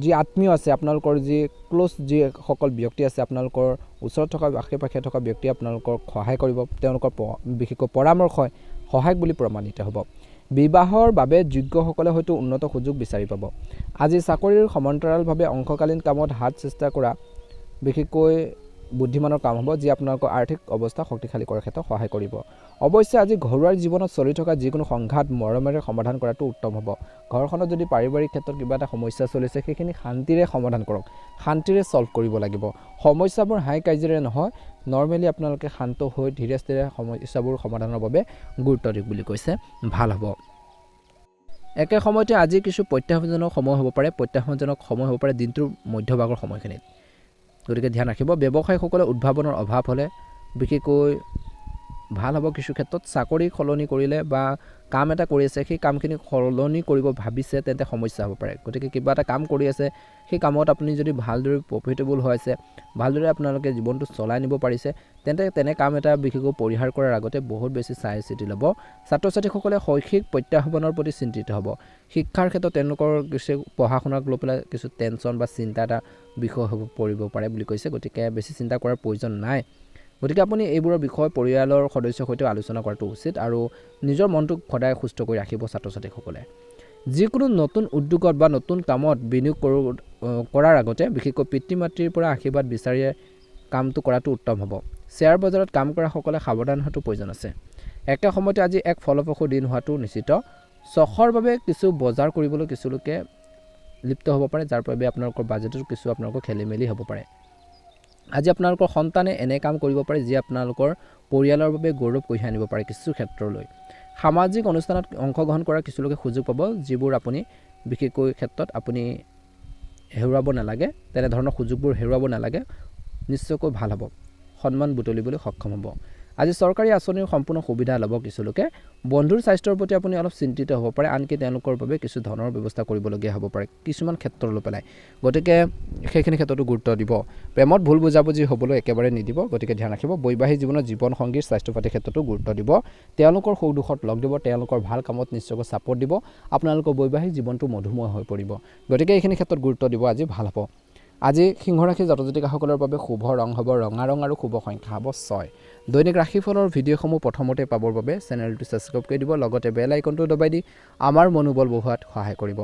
যি আত্মীয় আছে আপোনালোকৰ যি ক্লোজ যিসকল ব্যক্তি আছে আপোনালোকৰ ওচৰত থকা আশে পাশে থকা ব্যক্তি আপোনালোকৰ সহায় কৰিব তেওঁলোকৰ বিশেষকৈ পৰামৰ্শই সহায়ক বুলি প্ৰমাণিত হ'ব বিবাহৰ বাবে যোগ্যসকলে হয়তো উন্নত সুযোগ বিচাৰি পাব আজি চাকৰিৰ সমান্তৰালভাৱে অংশকালীন কামত হাত চেষ্টা কৰা বিশেষকৈ বুদ্ধিমানৰ কাম হ'ব যি আপোনালোকৰ আৰ্থিক অৱস্থা শক্তিশালী কৰাৰ ক্ষেত্ৰত সহায় কৰিব অৱশ্যে আজি ঘৰুৱা জীৱনত চলি থকা যিকোনো সংঘাত মৰমেৰে সমাধান কৰাটো উত্তম হ'ব ঘৰখনত যদি পাৰিবাৰিক ক্ষেত্ৰত কিবা এটা সমস্যা চলিছে সেইখিনি শান্তিৰে সমাধান কৰক শান্তিৰে সলভ কৰিব লাগিব সমস্যাবোৰ হাই কাজিয়াৰে নহয় নৰ্মেলি আপোনালোকে শান্ত হৈ ধীৰে স্থিৰে সমস্যাবোৰ সমাধানৰ বাবে গুৰুত্ব দিয়ক বুলি কৈছে ভাল হ'ব একে সময়তে আজি কিছু প্ৰত্যাহ্বানজনক সময় হ'ব পাৰে দিনটোৰ মধ্যভাগৰ সময়খিনিত গতিকে ধ্যান ৰাখিব ব্যৱসায়ীসকলে উদ্ভাৱনৰ অভাৱ হ'লে বিশেষকৈ ভাল হ'ব কিছু ক্ষেত্ৰত চাকৰি সলনি কৰিলে বা কাম এটা কৰি আছে সেই কামখিনি সলনি কৰিব ভাবিছে তেন্তে সমস্যা হ'ব পাৰে গতিকে কিবা এটা কাম কৰি আছে সেই কামত আপুনি যদি ভালদৰে প্ৰফিটেবল হৈ আছে ভালদৰে আপোনালোকে জীৱনটো চলাই নিব পাৰিছে তেন্তে তেনে কাম এটা বিশেষকৈ পৰিহাৰ কৰাৰ আগতে বহুত বেছি চাই চিতি ল'ব ছাত্ৰ ছাত্ৰীসকলে শৈক্ষিক প্ৰত্যাহ্বানৰ প্ৰতি চিন্তিত হ'ব শিক্ষাৰ ক্ষেত্ৰত তেওঁলোকৰ কিছু পঢ়া শুনাক লৈ পেলাই কিছু টেনশ্যন বা চিন্তা এটা বিষয় হ'ব পৰিব পাৰে বুলি কৈছে গতিকে বেছি চিন্তা কৰাৰ প্ৰয়োজন নাই গতিকে আপুনি এইবোৰৰ বিষয়ে পৰিয়ালৰ সদস্যৰ সৈতে আলোচনা কৰাটো উচিত আৰু নিজৰ মনটোক সদায় সুস্থ কৰি ৰাখিব ছাত্ৰ ছাত্ৰীসকলে যিকোনো নতুন উদ্যোগত বা নতুন কামত বিনিয়োগ কৰাৰ আগতে বিশেষকৈ পিতৃ মাতৃৰ পৰা আশীৰ্বাদ বিচাৰি কামটো কৰাটো উত্তম হ'ব শ্বেয়াৰ বজাৰত কাম কৰাসকলে সাৱধান হোৱাটো প্ৰয়োজন আছে একে সময়তে আজি এক ফলপ্ৰসূ দিন হোৱাটো নিশ্চিত চখৰ বাবে কিছু বজাৰ কৰিবলৈ কিছু লোকে লিপ্ত হ'ব পাৰে যাৰ বাবে আপোনালোকৰ বাজেটত কিছু আপোনালোকৰ খেলি মেলি হ'ব পাৰে আজি আপোনালোকৰ সন্তানে এনে কাম কৰিব পাৰে যি আপোনালোকৰ পৰিয়ালৰ বাবে গৌৰৱ কঢ়িয়াই আনিব পাৰে কিছু ক্ষেত্ৰলৈ সামাজিক অনুষ্ঠানত অংশগ্ৰহণ কৰাৰ কিছু লোকে সুযোগ পাব যিবোৰ আপুনি বিশেষকৈ ক্ষেত্ৰত আপুনি হেৰুৱাব নালাগে তেনেধৰণৰ সুযোগবোৰ হেৰুৱাব নালাগে নিশ্চয়কৈ ভাল হ'ব সন্মান বুটলিবলৈ সক্ষম হ'ব আজি চৰকাৰী আঁচনিৰ সম্পূৰ্ণ সুবিধা ল'ব কিছু লোকে বন্ধুৰ স্বাস্থ্যৰ প্ৰতি আপুনি অলপ চিন্তিত হ'ব পাৰে আনকি তেওঁলোকৰ বাবে কিছু ধনৰ ব্যৱস্থা কৰিবলগীয়া হ'ব পাৰে কিছুমান ক্ষেত্ৰলৈ পেলাই গতিকে সেইখিনি ক্ষেত্ৰতো গুৰুত্ব দিব প্ৰেমত ভুল বুজাবুজি হ'বলৈ একেবাৰে নিদিব গতিকে ধ্যান ৰাখিব বৈবাহিক জীৱনত জীৱন সংগীৰ স্বাস্থ্য পাতিৰ ক্ষেত্ৰতো গুৰুত্ব দিব তেওঁলোকৰ সুখ দুখত লগ দিব তেওঁলোকৰ ভাল কামত নিশ্চয়কৈ ছাপোৰ্ট দিব আপোনালোকৰ বৈবাহিক জীৱনটো মধুময় হৈ পৰিব গতিকে এইখিনি ক্ষেত্ৰত গুৰুত্ব দিব আজি ভাল হ'ব আজি সিংহ ৰাশি জাতক জাতিকাসকলৰ বাবে শুভ ৰং হ'ব ৰঙা ৰং আৰু শুভ সংখ্যা হ'ব 6 দৈনিক ৰাশিফলৰ ভিডিঅ'সমূহ প্ৰথমতে পাবৰ বাবে চেনেলটো ছাবস্ক্ৰাইব কৰি দিব লগতে বেল আইকনটো দবাই দি আমাৰ মনোবল বঢ়োৱাত সহায় কৰিব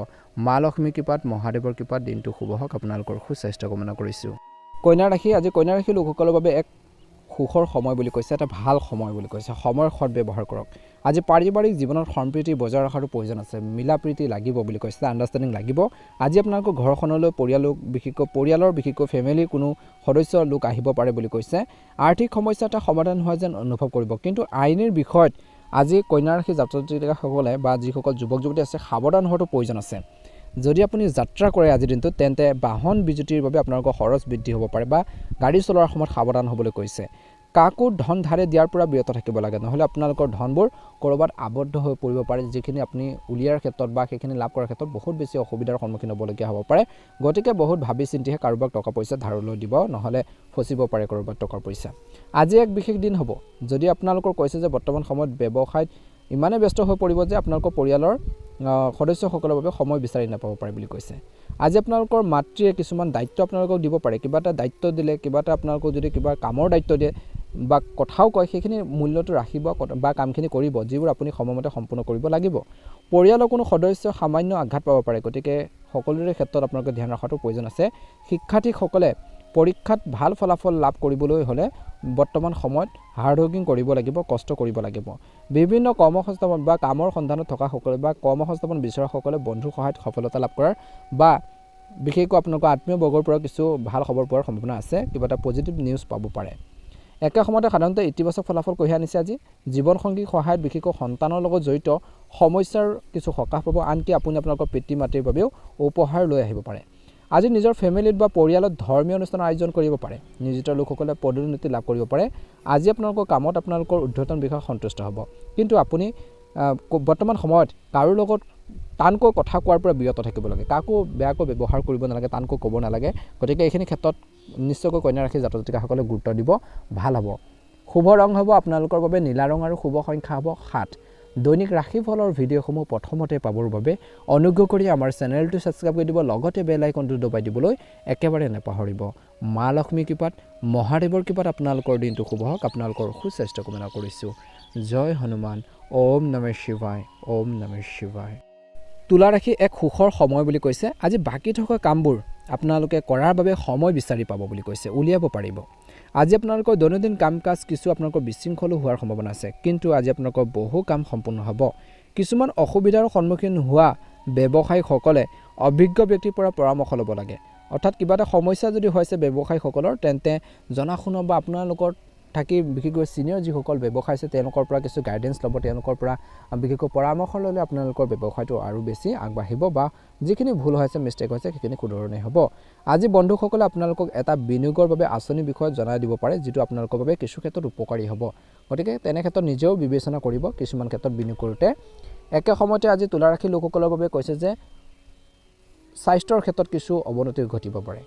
মা লক্ষ্মী কৃপাত মহাদেৱৰ কৃপাত দিনটো শুভ হওক আপোনালোকৰ সুস্বাস্থ্য কামনা কৰিছোঁ কন্যা ৰাশি আজি কন্যা ৰাশিৰ লোকসকলৰ বাবে এক সুখৰ সময় বুলি কৈছে, এটা ভাল সময় বুলি কৈছে। সময়ৰ সৎ ব্যৱহাৰ কৰক। আজি পাৰিবাৰিক জীৱনত সম্প্ৰীতি বজাই ৰখাৰো প্ৰয়োজন আছে। মিলা প্ৰীতি লাগিব বুলি কৈছে, আণ্ডাৰষ্টেণ্ডিং লাগিব। আজি আপোনালোকৰ ঘৰখনলৈ পৰিয়ালৰ বিশেষকৈ ফেমিলিৰ কোনো সদস্য লোক আহিব পাৰে বুলি কৈছে। আৰ্থিক সমস্যা এটা সমাধান হোৱা যেন অনুভৱ কৰিব। কিন্তু আইনীৰ বিষয়ত আজি কন্যা ৰাশিৰ জাতক জাতিকাসকলে বা যিসকল যুৱক যুৱতী আছে সাৱধান হোৱাটো প্ৰয়োজন আছে। যদি আপুনি যাত্ৰা কৰে আজিৰ দিনটোত তেন্তে বাহন বিজুতিৰ বাবে আপোনালোকৰ খৰচ বৃদ্ধি হ'ব পাৰে বা গাড়ী চলোৱাৰ সময়ত সাৱধান হ'বলৈ কৈছে। কাকো ধন ধাৰে দিয়াৰ পৰা বিৰত থাকিব লাগে, নহ'লে আপোনালোকৰ ধনবোৰ ক'ৰবাত আবদ্ধ হৈ পৰিব পাৰে, যিখিনি আপুনি উলিয়াৰ ক্ষেত্ৰত বা সেইখিনি লাভ কৰাৰ ক্ষেত্ৰত বহুত বেছি অসুবিধাৰ সন্মুখীন হ'বলগীয়া হ'ব পাৰে। গতিকে বহুত ভাবি চিন্তিহে কাৰোবাক টকা পইচা ধাৰলৈ দিব, নহ'লে ফচিব পাৰে ক'ৰবাত টকা পইচা। আজি এক বিশেষ দিন হ'ব। যদি আপোনালোকৰ কৈছে যে বৰ্তমান সময়ত ব্যৱসায়ত ইমানেই ব্যস্ত হৈ পৰিব যে আপোনালোকৰ পৰিয়ালৰ সদস্যসকলৰ বাবে সময় বিচাৰি নাপাব পাৰে বুলি কৈছে। আজি আপোনালোকৰ মাতৃয়ে কিছুমান দায়িত্ব আপোনালোকক দিব পাৰে। কিবা এটা দায়িত্ব দিলে, কিবা এটা আপোনালোকক যদি কিবা কামৰ দায়িত্ব দিয়ে বা কথাও কয়, সেইখিনি মূল্যটো ৰাখিব বা কামখিনি কৰিব, যিবোৰ আপুনি সময়মতে সম্পূৰ্ণ কৰিব লাগিব। পৰিয়ালৰ কোনো সদস্য সামান্য আঘাত পাব পাৰে, গতিকে সকলোৰে ক্ষেত্ৰত আপোনালোকে ধ্যান ৰখাটো প্ৰয়োজন আছে। শিক্ষাৰ্থীসকলে পৰীক্ষাত ভাল ফলাফল লাভ কৰিবলৈ হ'লে বৰ্তমান সময়ত হাৰ্ড ৱৰ্কিং কৰিব লাগিব, কষ্ট কৰিব লাগিব। বিভিন্ন কৰ্মসংস্থাপন বা কামৰ সন্ধানত থকাসকলে বা কৰ্মসংস্থাপন বিচৰাসকলে বন্ধুৰ সহায়ত সফলতা লাভ কৰাৰ বা বিশেষকৈ আপোনালোকৰ আত্মীয় বৰ্গৰ পৰা কিছু ভাল খবৰ পোৱাৰ সম্ভাৱনা আছে, কিবা এটা পজিটিভ নিউজ পাব পাৰে। একে সময়তে সাধাৰণতে ইতিবাচক ফলাফল কঢ়িয়াই আনিছে। আজি জীৱনসংগীৰ সহায়ত বিশেষকৈ সন্তানৰ লগত জড়িত সমস্যাৰ কিছু সকাহ পাব, আনকি আপুনি আপোনালোকৰ পিতৃ মাতৃৰ বাবেও উপহাৰ লৈ আহিব পাৰে। আজি নিজৰ ফেমিলিত বা পৰিয়ালত ধৰ্মীয় অনুষ্ঠানৰ আয়োজন কৰিব পাৰে। নিয়োজিত লোকসকলে পদোন্নতি লাভ কৰিব পাৰে। আজি আপোনালোকৰ কামত আপোনালোকৰ ঊৰ্ধ্বতন বিষয়া সন্তুষ্ট হ'ব। কিন্তু আপুনি বৰ্তমান সময়ত কাৰো লগত টানকৈ কথা কোৱাৰ পৰা বিৰত থাকিব লাগে, কাকো বেয়াকৈ ব্যৱহাৰ কৰিব নালাগে, টানকৈ ক'ব নালাগে। গতিকে এইখিনি ক্ষেত্ৰত নিশ্চয়কৈ কন্যা ৰাশিৰ জাতক জাতিকাসকলে গুৰুত্ব দিব, ভাল হ'ব। শুভ ৰং হ'ব আপোনালোকৰ বাবে নীলা ৰং আৰু শুভ সংখ্যা হ'ব 7। দৈনিক ৰাশিফলৰ ভিডিঅ'সমূহ প্ৰথমতে পাবৰ বাবে অনুগ্ৰহ কৰি আমাৰ চেনেলটো ছাবস্ক্ৰাইব কৰি দিব, লগতে বেল আইকনটো দবাই দিবলৈ একেবাৰে নাপাহৰিব। মা লক্ষ্মীৰ কৃপাত, মহাদেৱৰ কৃপাত আপোনালোকৰ দিনটো শুভ হওক। আপোনালোকৰ সুস্বাস্থ্য কামনা কৰিছোঁ। জয় হনুমান। ওম নমঃ শিৱায়, ওম নমঃ শিৱায়। তুলা ৰাশি এক সুখৰ সময় বুলি কৈছে। আজি বাকী থকা কামবোৰ আপোনালোকে কৰাৰ বাবে সময় বিচাৰি পাব বুলি কৈছে, উলিয়াব পাৰিব। আজি আপোনালোকৰ দৈনন্দিন কাম কাজ কিছু আপোনালোকৰ বিশৃংখলো হোৱাৰ সম্ভাৱনা আছে, কিন্তু আজি আপোনালোকৰ বহু কাম সম্পূৰ্ণ হ'ব। কিছুমান অসুবিধাৰ সন্মুখীন হোৱা ব্যৱসায়ীসকলে অভিজ্ঞ ব্যক্তিৰ পৰা পৰামৰ্শ ল'ব লাগে। অৰ্থাৎ কিবা এটা সমস্যা যদি হৈছে ব্যৱসায়ীসকলৰ, তেন্তে জনাশুনা বা আপোনালোকৰ থাকি বিশেষকৈ ছিনিয়ৰ যিসকল ব্যৱসায় আছে তেওঁলোকৰ পৰা কিছু গাইডেঞ্চ ল'ব, তেওঁলোকৰ পৰা বিশেষকৈ পৰামৰ্শ ল'লে আপোনালোকৰ ব্যৱসায়টো আৰু বেছি আগবাঢ়িব বা যিখিনি ভুল হৈছে, মিষ্টেক হৈছে, সেইখিনি শুধৰণি হ'ব। আজি বন্ধুসকলে আপোনালোকক এটা বিনিয়োগৰ বাবে আঁচনিৰ বিষয়ে জনাই দিব পাৰে, যিটো আপোনালোকৰ বাবে কিছু ক্ষেত্ৰত উপকাৰী হ'ব। গতিকে তেনে ক্ষেত্ৰত নিজেও বিবেচনা কৰিব কিছুমান ক্ষেত্ৰত বিনিয়োগ কৰোঁতে। একে সময়তে আজি তুলা ৰাশিৰ লোকসকলৰ বাবে কৈছে যে স্বাস্থ্যৰ ক্ষেত্ৰত কিছু অৱনতি ঘটিব পাৰে।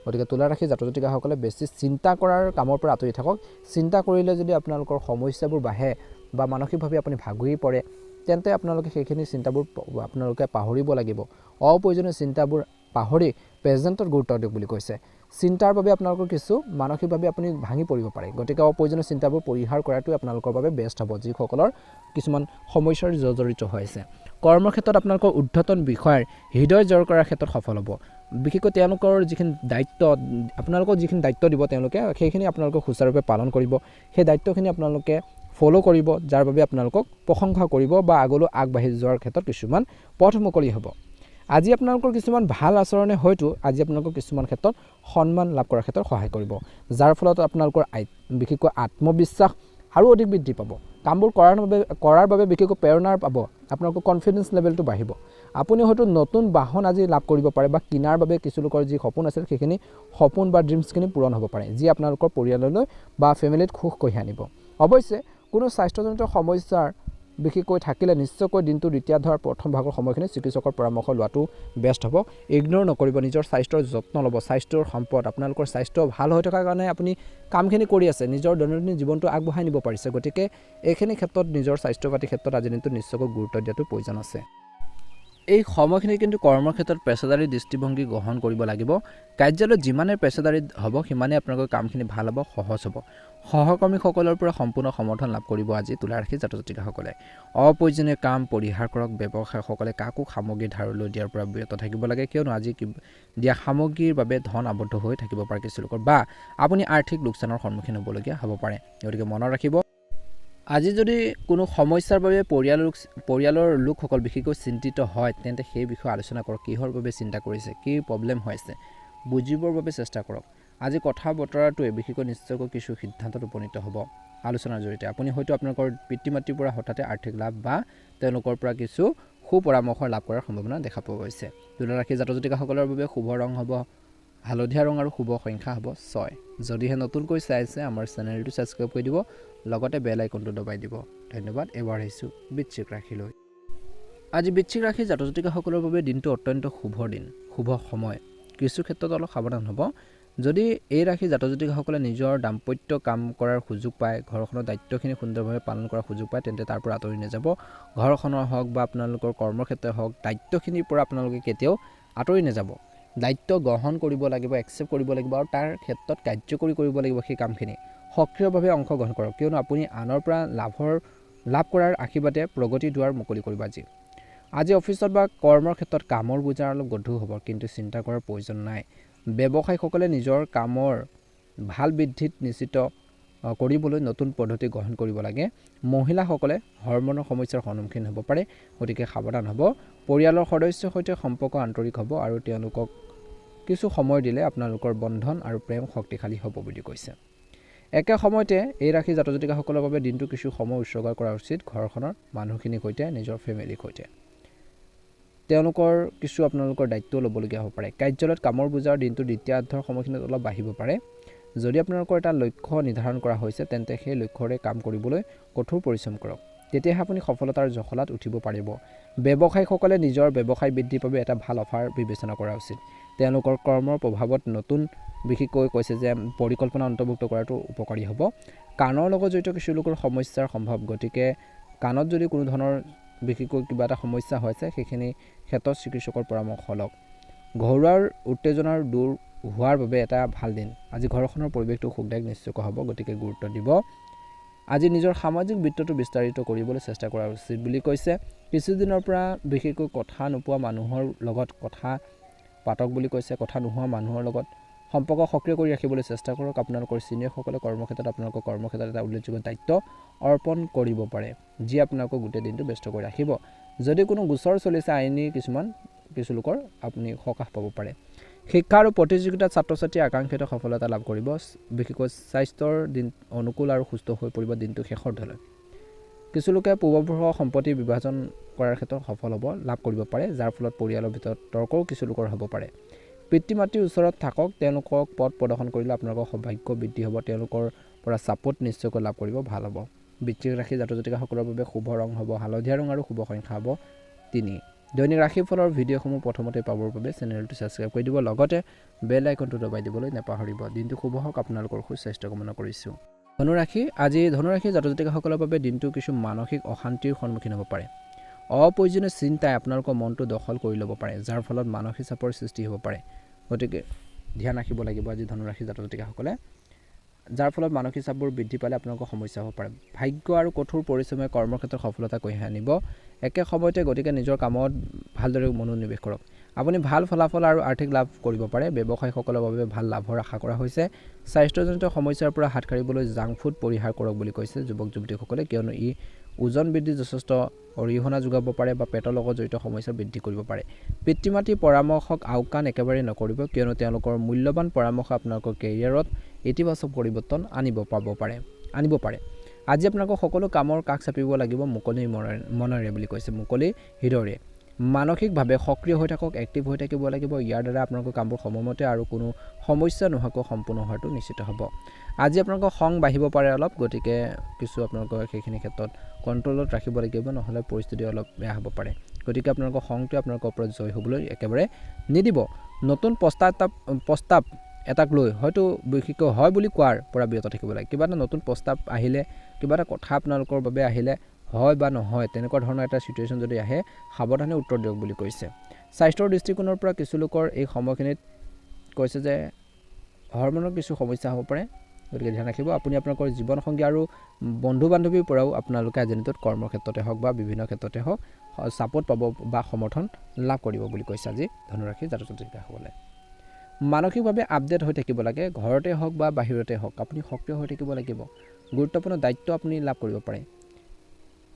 গতিকে তুলা ৰাশিৰ জাতক জাতিকাসকলে বেছি চিন্তা কৰাৰ কামৰ পৰা আঁতৰি থাকক। চিন্তা কৰিলে যদি আপোনালোকৰ সমস্যাবোৰ বাঢ়ে বা মানসিকভাৱে আপুনি ভাগৰি পৰে, তেন্তে আপোনালোকে সেইখিনি চিন্তাবোৰ আপোনালোকে পাহৰিব লাগিব। অপ্ৰয়োজনীয় চিন্তাবোৰ পাহৰি প্ৰেজেণ্টত গুৰুত্ব দিয়ক বুলি কৈছে। চিন্তাৰ বাবে আপোনালোকৰ কিছু মানসিকভাৱে আপুনি ভাঙি পৰিব পাৰে। গতিকে অপ্ৰয়োজনীয় চিন্তাবোৰ পৰিহাৰ কৰাটোৱে আপোনালোকৰ বাবে বেষ্ট হ'ব, যিসকলৰ কিছুমান সমস্যাৰ জৰ্জৰিত হৈ আছে। কৰ্মৰ ক্ষেত্ৰত আপোনালোকৰ ঊৰ্ধ্বতন বিষয়াৰ হৃদয় জয় কৰাৰ ক্ষেত্ৰত সফল হ'ব। বিশেষকৈ তেওঁলোকৰ যিখিনি দায়িত্ব, আপোনালোকক যিখিনি দায়িত্ব দিব তেওঁলোকে সেইখিনি আপোনালোকে সুচাৰুৰূপে পালন কৰিব। সেই দায়িত্বখিনি আপোনালোকে ফ'ল' কৰিব, যাৰ বাবে আপোনালোকক প্ৰশংসা কৰিব বা আগলৈ আগবাঢ়ি যোৱাৰ ক্ষেত্ৰত কিছুমান পথ মুকলি হ'ব। আজি আপোনালোকৰ কিছুমান ভাল আচৰণে হয়তো আজি আপোনালোকৰ কিছুমান ক্ষেত্ৰত সন্মান লাভ কৰাৰ ক্ষেত্ৰত সহায় কৰিব, যাৰ ফলত আপোনালোকৰ বিশেষকৈ আত্মবিশ্বাস আৰু অধিক বৃদ্ধি পাব। কামবোৰ কৰাৰ বাবে বিশেষকৈ প্ৰেৰণা পাব, আপোনালোকৰ কনফিডেন্স লেভেলটো বাঢ়িব। আপুনি হয়তো নতুন বাহন আজি লাভ কৰিব পাৰে বা কিনাৰ বাবে কিছু লোকৰ যি সপোন আছিল সেইখিনি সপোন বা ড্ৰিমছখিনি পূৰণ হ'ব পাৰে, যি আপোনালোকৰ পৰিয়াললৈ বা ফেমিলিত সুখ কঢ়িয়াই আনিব। অৱশ্যে কোনো স্বাস্থ্যজনিত সমস্যাৰ বিশেষকৈ থাকিলে নিশ্চয়কৈ দিনটো দ্বিতীয়াৰ্ধৰ প্ৰথম ভাগৰ সময়খিনি চিকিৎসকৰ পৰামৰ্শ লোৱাটো বেষ্ট হ'ব। ইগন'ৰ নকৰিব, নিজৰ স্বাস্থ্যৰ যত্ন ল'ব। স্বাস্থ্যৰ সম্পদ, আপোনালোকৰ স্বাস্থ্য ভাল হৈ থকাৰ কাৰণে আপুনি কামখিনি কৰি আছে, নিজৰ দৈনন্দিন জীৱনটো আগবঢ়াই নিব পাৰিছে। গতিকে এইখিনি ক্ষেত্ৰত নিজৰ স্বাস্থ্য পাতিৰ ক্ষেত্ৰত আজি দিনটো নিশ্চয়কৈ গুৰুত্ব দিয়াটো প্ৰয়োজন আছে। এই সময়খিনি কিন্তু কৰ্মৰ ক্ষেত্ৰত পেছাদাৰী দৃষ্টিভংগী গ্ৰহণ কৰিব লাগিব। কাৰ্যালয়ত যিমানে পেছাদাৰী হ'ব সিমানে আপোনালোকৰ কামখিনি ভাল হ'ব, সহজ হ'ব। সহকৰ্মীসকলৰ পৰা সম্পূৰ্ণ সমৰ্থন লাভ কৰিব আজি তুলা ৰাশি জাতক জাতিকাসকলে। অপ্ৰয়োজনীয় কাম পৰিহাৰ কৰক। ব্যৱসায়ীসকলে কাকো সামগ্ৰী ধাৰলৈ দিয়াৰ পৰা বিৰত থাকিব লাগে, কিয়নো আজি দিয়া সামগ্ৰীৰ বাবে ধন আবদ্ধ হৈ থাকিব পাৰে কিছু লোকৰ, বা আপুনি আৰ্থিক লোকচানৰ সন্মুখীন হ'বলগীয়া হ'ব পাৰে। গতিকে মনত ৰাখিব, আজি যদি কোনো সমস্যাৰ বাবে পৰিয়ালৰ লোকসকল বিশেষকৈ চিন্তিত হয়, তেন্তে সেই বিষয়ে আলোচনা কৰক। কিহৰ বাবে চিন্তা কৰিছে, কি প্ৰব্লেম হৈ আছে, বুজিবৰ বাবে চেষ্টা কৰক। আজি কথা বতৰাটোৱে বিশেষকৈ নিশ্চয়কৈ কিছু সিদ্ধান্তত উপনীত হ'ব আলোচনাৰ জৰিয়তে। আপুনি হয়তো আপোনালোকৰ পিতৃ মাতৃৰ পৰা হঠাতে আৰ্থিক লাভ বা তেওঁলোকৰ পৰা কিছু সুপৰামৰ্শ লাভ কৰাৰ সম্ভাৱনা দেখা পোৱা গৈছে। তুলা ৰাশি জাতক জাতিকাসকলৰ বাবে শুভ ৰং হ'ব হালধীয়া ৰং আৰু শুভ সংখ্যা হ'ব 6। যদিহে নতুনকৈ চাইছে আমাৰ চেনেলটো ছাবস্ক্ৰাইব কৰি দিব, লগতে বেল আইকনটো দবাই দিব। ধন্যবাদ। এবাৰ আহিছোঁ বৃশ্চিক ৰাশিলৈ। আজি বৃশ্চিক ৰাশি জাতক জাতিকাসকলৰ বাবে দিনটো অত্যন্ত শুভ দিন, শুভ সময়। কিছু ক্ষেত্ৰত অলপ সাৱধান হ'ব। যদি এই ৰাশি জাতক জাতিকাসকলে নিজৰ দাম্পত্য কাম কৰাৰ সুযোগ পায়, ঘৰখনৰ দায়িত্বখিনি সুন্দৰভাৱে পালন কৰাৰ সুযোগ পায়, তেন্তে তাৰ পৰা আঁতৰি নাযাব। ঘৰখনৰ হওক বা আপোনালোকৰ কৰ্মক্ষেত্ৰত হওক, দায়িত্বখিনিৰ পৰা আপোনালোকে কেতিয়াও আঁতৰি নাযাব। দায়িত্ব গ্ৰহণ কৰিব লাগিব, একচেপ্ট কৰিব লাগিব আৰু তাৰ ক্ষেত্ৰত কাৰ্যকৰী কৰিব লাগিব। সেই কামখিনি সক্ৰিয়ভাৱে অংশগ্ৰহণ কৰক, কিয়নো আপুনি আনৰ পৰা লাভ কৰাৰ আশীৰ্বাদে প্ৰগতি দুৱাৰ মুকলি কৰিব। আজি অফিচত বা কৰ্মৰ ক্ষেত্ৰত কামৰ বোজা অলপ গধুৰ হ'ব, কিন্তু চিন্তা কৰাৰ প্ৰয়োজন নাই। ব্যৱসায়ীসকলে নিজৰ কামৰ ভাল বৃদ্ধিত নিশ্চিত কৰিবলৈ নতুন পদ্ধতি গ্ৰহণ কৰিব লাগে। মহিলাসকলে হৰমনৰ সমস্যাৰ সন্মুখীন হ'ব পাৰে, গতিকে সাৱধান হ'ব। পৰিয়ালৰ সদস্যৰ সৈতে সম্পৰ্ক আন্তৰিক হ'ব আৰু তেওঁলোকক কিছু সময় দিলে আপোনালোকৰ বন্ধন আৰু প্ৰেম শক্তিশালী হ'ব বুলি কৈছে। একে সময়তে এই ৰাশি জাতক জাতিকাসকলৰ বাবে দিনটো কিছু সময় উৎসৰ্গ কৰা উচিত ঘৰখনৰ মানুহখিনিৰ সৈতে, নিজৰ ফেমিলিৰ সৈতে। তেওঁলোকৰ কিছু আপোনালোকৰ দায়িত্ব ল'বলগীয়া হ'ব পাৰে। কাৰ্যালয়ত কামৰ বোজাৰ দিনটো দ্বিতীয়াৰ্ধৰ সময়খিনিত অলপ বাঢ়িব পাৰে। যদি আপোনালোকৰ এটা লক্ষ্য নিৰ্ধাৰণ কৰা হৈছে, তেন্তে সেই লক্ষ্যৰে কাম কৰিবলৈ কঠোৰ পৰিশ্ৰম কৰক, তেতিয়াহে আপুনি সফলতাৰ জখলাত উঠিব পাৰিব। ব্যৱসায়ীসকলে নিজৰ ব্যৱসায় বৃদ্ধিৰ বাবে এটা ভাল অফাৰ বিবেচনা কৰা উচিত। তেওঁলোকৰ কৰ্মৰ প্ৰভাৱত নতুন বিশেষকৈ কৈছে যে পৰিকল্পনা অন্তৰ্ভুক্ত কৰাটো উপকাৰী হ'ব। কাণৰ লগত জড়িত কিছু লোকৰ সমস্যাৰ সম্ভৱ, গতিকে কাণত যদি কোনো ধৰণৰ বিশেষকৈ কিবা এটা সমস্যা হৈছে, সেইখিনি ক্ষেত্ৰত চিকিৎসকৰ পৰামৰ্শ লওক। ঘৰুৱা উত্তেজনাৰ দূৰ হোৱাৰ বাবে এটা ভাল দিন। আজি ঘৰখনৰ পৰিৱেশটো সুখদায়ক নিশ্চয়কৈ হ'ব, গতিকে গুৰুত্ব দিব। আজি নিজৰ সামাজিক বৃত্তটো বিস্তাৰিত কৰিবলৈ চেষ্টা কৰা উচিত বুলি কৈছে। কিছুদিনৰ পৰা বিশেষকৈ কথা নোপোৱা মানুহৰ লগত কথা পাতক বুলি কৈছে। কথা নোহোৱা মানুহৰ লগত সম্পৰ্ক সক্ৰিয় কৰি ৰাখিবলৈ চেষ্টা কৰক। আপোনালোকৰ চিনিয়ৰসকলে কৰ্মক্ষেত্ৰত আপোনালোকৰ কৰ্মক্ষেত্ৰত এটা উল্লেখযোগ্য দায়িত্ব অৰ্পণ কৰিব পাৰে, যি আপোনালোকক গোটেই দিনটো ব্যস্ত কৰি ৰাখিব। যদি কোনো গোচৰ চলিছে আইনী কিছু লোকৰ, আপুনি সকাহ পাব পাৰে। শিক্ষা আৰু প্ৰতিযোগিতাত ছাত্ৰ ছাত্ৰীয়ে আকাংক্ষিত সফলতা লাভ কৰিব। বিশেষকৈ স্বাস্থ্যৰ দিন অনুকূল আৰু সুস্থ হৈ পৰিব দিনটো শেষৰ ধৰণে। কিছু লোকে পূৰ্বপুৰুষৰ সম্পত্তি বিভাজন কৰাৰ ক্ষেত্ৰত সফল লাভ কৰিব পাৰে, যাৰ ফলত পৰিয়ালৰ ভিতৰত তৰ্কও কিছু লোকৰ হ'ব পাৰে। পিতৃ মাতৃৰ ওচৰত থাকক, তেওঁলোকক পথ প্ৰদৰ্শন কৰিলে আপোনালোকৰ সৌভাগ্য বৃদ্ধি হ'ব। তেওঁলোকৰ পৰা ছাপোৰ্ট নিশ্চয়কৈ লাভ কৰিব, ভাল হ'ব। বৃশ্চিক ৰাশি জাতক জাতিকাসকলৰ বাবে শুভ ৰং হ'ব হালধীয়া ৰং আৰু শুভ সংখ্যা হ'ব 3। দৈনিক ৰাশিফলৰ ভিডিঅ'সমূহ প্ৰথমতে পাবৰ বাবে চেনেলটো ছাবস্ক্ৰাইব কৰি দিব, লগতে বেল আইকনটো দবাই দিবলৈ নাপাহৰিব। দিনটো শুভ হওক, আপোনালোকৰ সুস্বাস্থ্য কামনা কৰিছোঁ। ধনুৰাশি। আজি ধনুৰাশি জাতক জাতিকাসকলৰ বাবে দিনটো কিছু মানসিক অশান্তিৰ সন্মুখীন হ'ব পাৰে। অপ্ৰয়োজনীয় চিন্তাই আপোনালোকৰ মনটো দখল কৰি ল'ব পাৰে, যাৰ ফলত মানসিক চাপৰ সৃষ্টি হ'ব পাৰে। গতিকে ধ্যান ৰাখিব লাগিব আজি ধনুৰাশি জাতক জাতিকাসকলে, যাৰ ফলত মানসিক চাপবোৰ বৃদ্ধি পালে আপোনালোকৰ সমস্যা হ'ব পাৰে। ভাগ্য আৰু কঠোৰ পৰিশ্ৰমে কৰ্মক্ষেত্ৰত সফলতা কঢ়িয়াই আনিব একে সময়তে, গতিকে নিজৰ কামত ভালদৰে মনোনিৱেশ কৰক। আপুনি ভাল ফলাফল আৰু আৰ্থিক লাভ কৰিব পাৰে। ব্যৱসায়ীসকলৰ বাবে ভাল লাভৰ আশা কৰা হৈছে। স্বাস্থ্যজনিত সমস্যাৰ পৰা হাত সাৰিবলৈ জাংক ফুড পৰিহাৰ কৰক বুলি কৈছে যুৱক যুৱতীসকলে, কিয়নো ই ওজন বৃদ্ধিত যথেষ্ট অৰিহণা যোগাব পাৰে বা পেটৰ লগত জড়িত সমস্যা বৃদ্ধি কৰিব পাৰে। পিতৃ মাতৃৰ পৰামৰ্শক আওকাণ একেবাৰে নকৰিব, কিয়নো তেওঁলোকৰ মূল্যৱান পৰামৰ্শ আপোনালোকৰ কেৰিয়াৰত ইতিবাচক পৰিৱৰ্তন আনিব পাৰে। আজি আপোনালোকৰ সকলো কামৰ কাষ চাপিব লাগিব মুকলি মনেৰে বুলি কৈছে, মুকলি হৃদয়ৰে। মানসিকভাৱে সক্ৰিয় হৈ থাকক, এক্টিভ হৈ থাকিব লাগিব। ইয়াৰ দ্বাৰা আপোনালোকৰ কামবোৰ সময়মতে আৰু কোনো সমস্যা নোহোৱাকৈ সম্পূৰ্ণ হোৱাটো নিশ্চিত হ'ব। আজি আপোনালোকৰ খং বাঢ়িব পাৰে অলপ, গতিকে কিছু আপোনালোকৰ সেইখিনি ক্ষেত্ৰত কণ্ট্ৰলত ৰাখিব লাগিব, নহ'লে পৰিস্থিতি অলপ বেয়া হ'ব পাৰে। গতিকে আপোনালোকৰ খংটোৱে আপোনালোকৰ ওপৰত জয় হ'বলৈ একেবাৰে নিদিব। নতুন প্ৰস্তাৱ এটাক লৈ হয়তো বিশেষকৈ হয় বুলি কোৱাৰ পৰা বিৰত থাকিব লাগে। কিবা এটা নতুন প্ৰস্তাৱ আহিলে, কিবা এটা কথা আপোনালোকৰ বাবে আহিলে হয় বা নহয় তেনেকুৱা ধৰণৰ এটা সিচুৱেশ্যন যদি আহে সাৱধানে উত্তৰ দিয়ক বুলি কৈছে স্বাস্থ্যৰ দৃষ্টিকোণৰ পৰা কিছু লোকৰ এই সময়খিনিত কৈছে যে হৰমনৰ কিছু সমস্যা হ'ব পাৰে গতিকে ধ্যান ৰাখিব আপুনি আপোনালোকৰ জীৱনসংগী আৰু বন্ধু বান্ধৱীৰ পৰাও আপোনালোকে আজি দিনটোত কৰ্মৰ ক্ষেত্ৰতে হওক বা বিভিন্ন ক্ষেত্ৰতে হওক ছাপোৰ্ট পাব বা সমৰ্থন লাভ কৰিব বুলি কৈছে আজি ধনুৰাশি জাতক জাতিকাসকলে মানসিকভাৱে আপডেট হৈ থাকিব লাগে ঘৰতে হওক বা বাহিৰতে হওক আপুনি সক্ৰিয় হৈ থাকিব লাগিব গুৰুত্বপূৰ্ণ দায়িত্ব আপুনি লাভ কৰিব পাৰে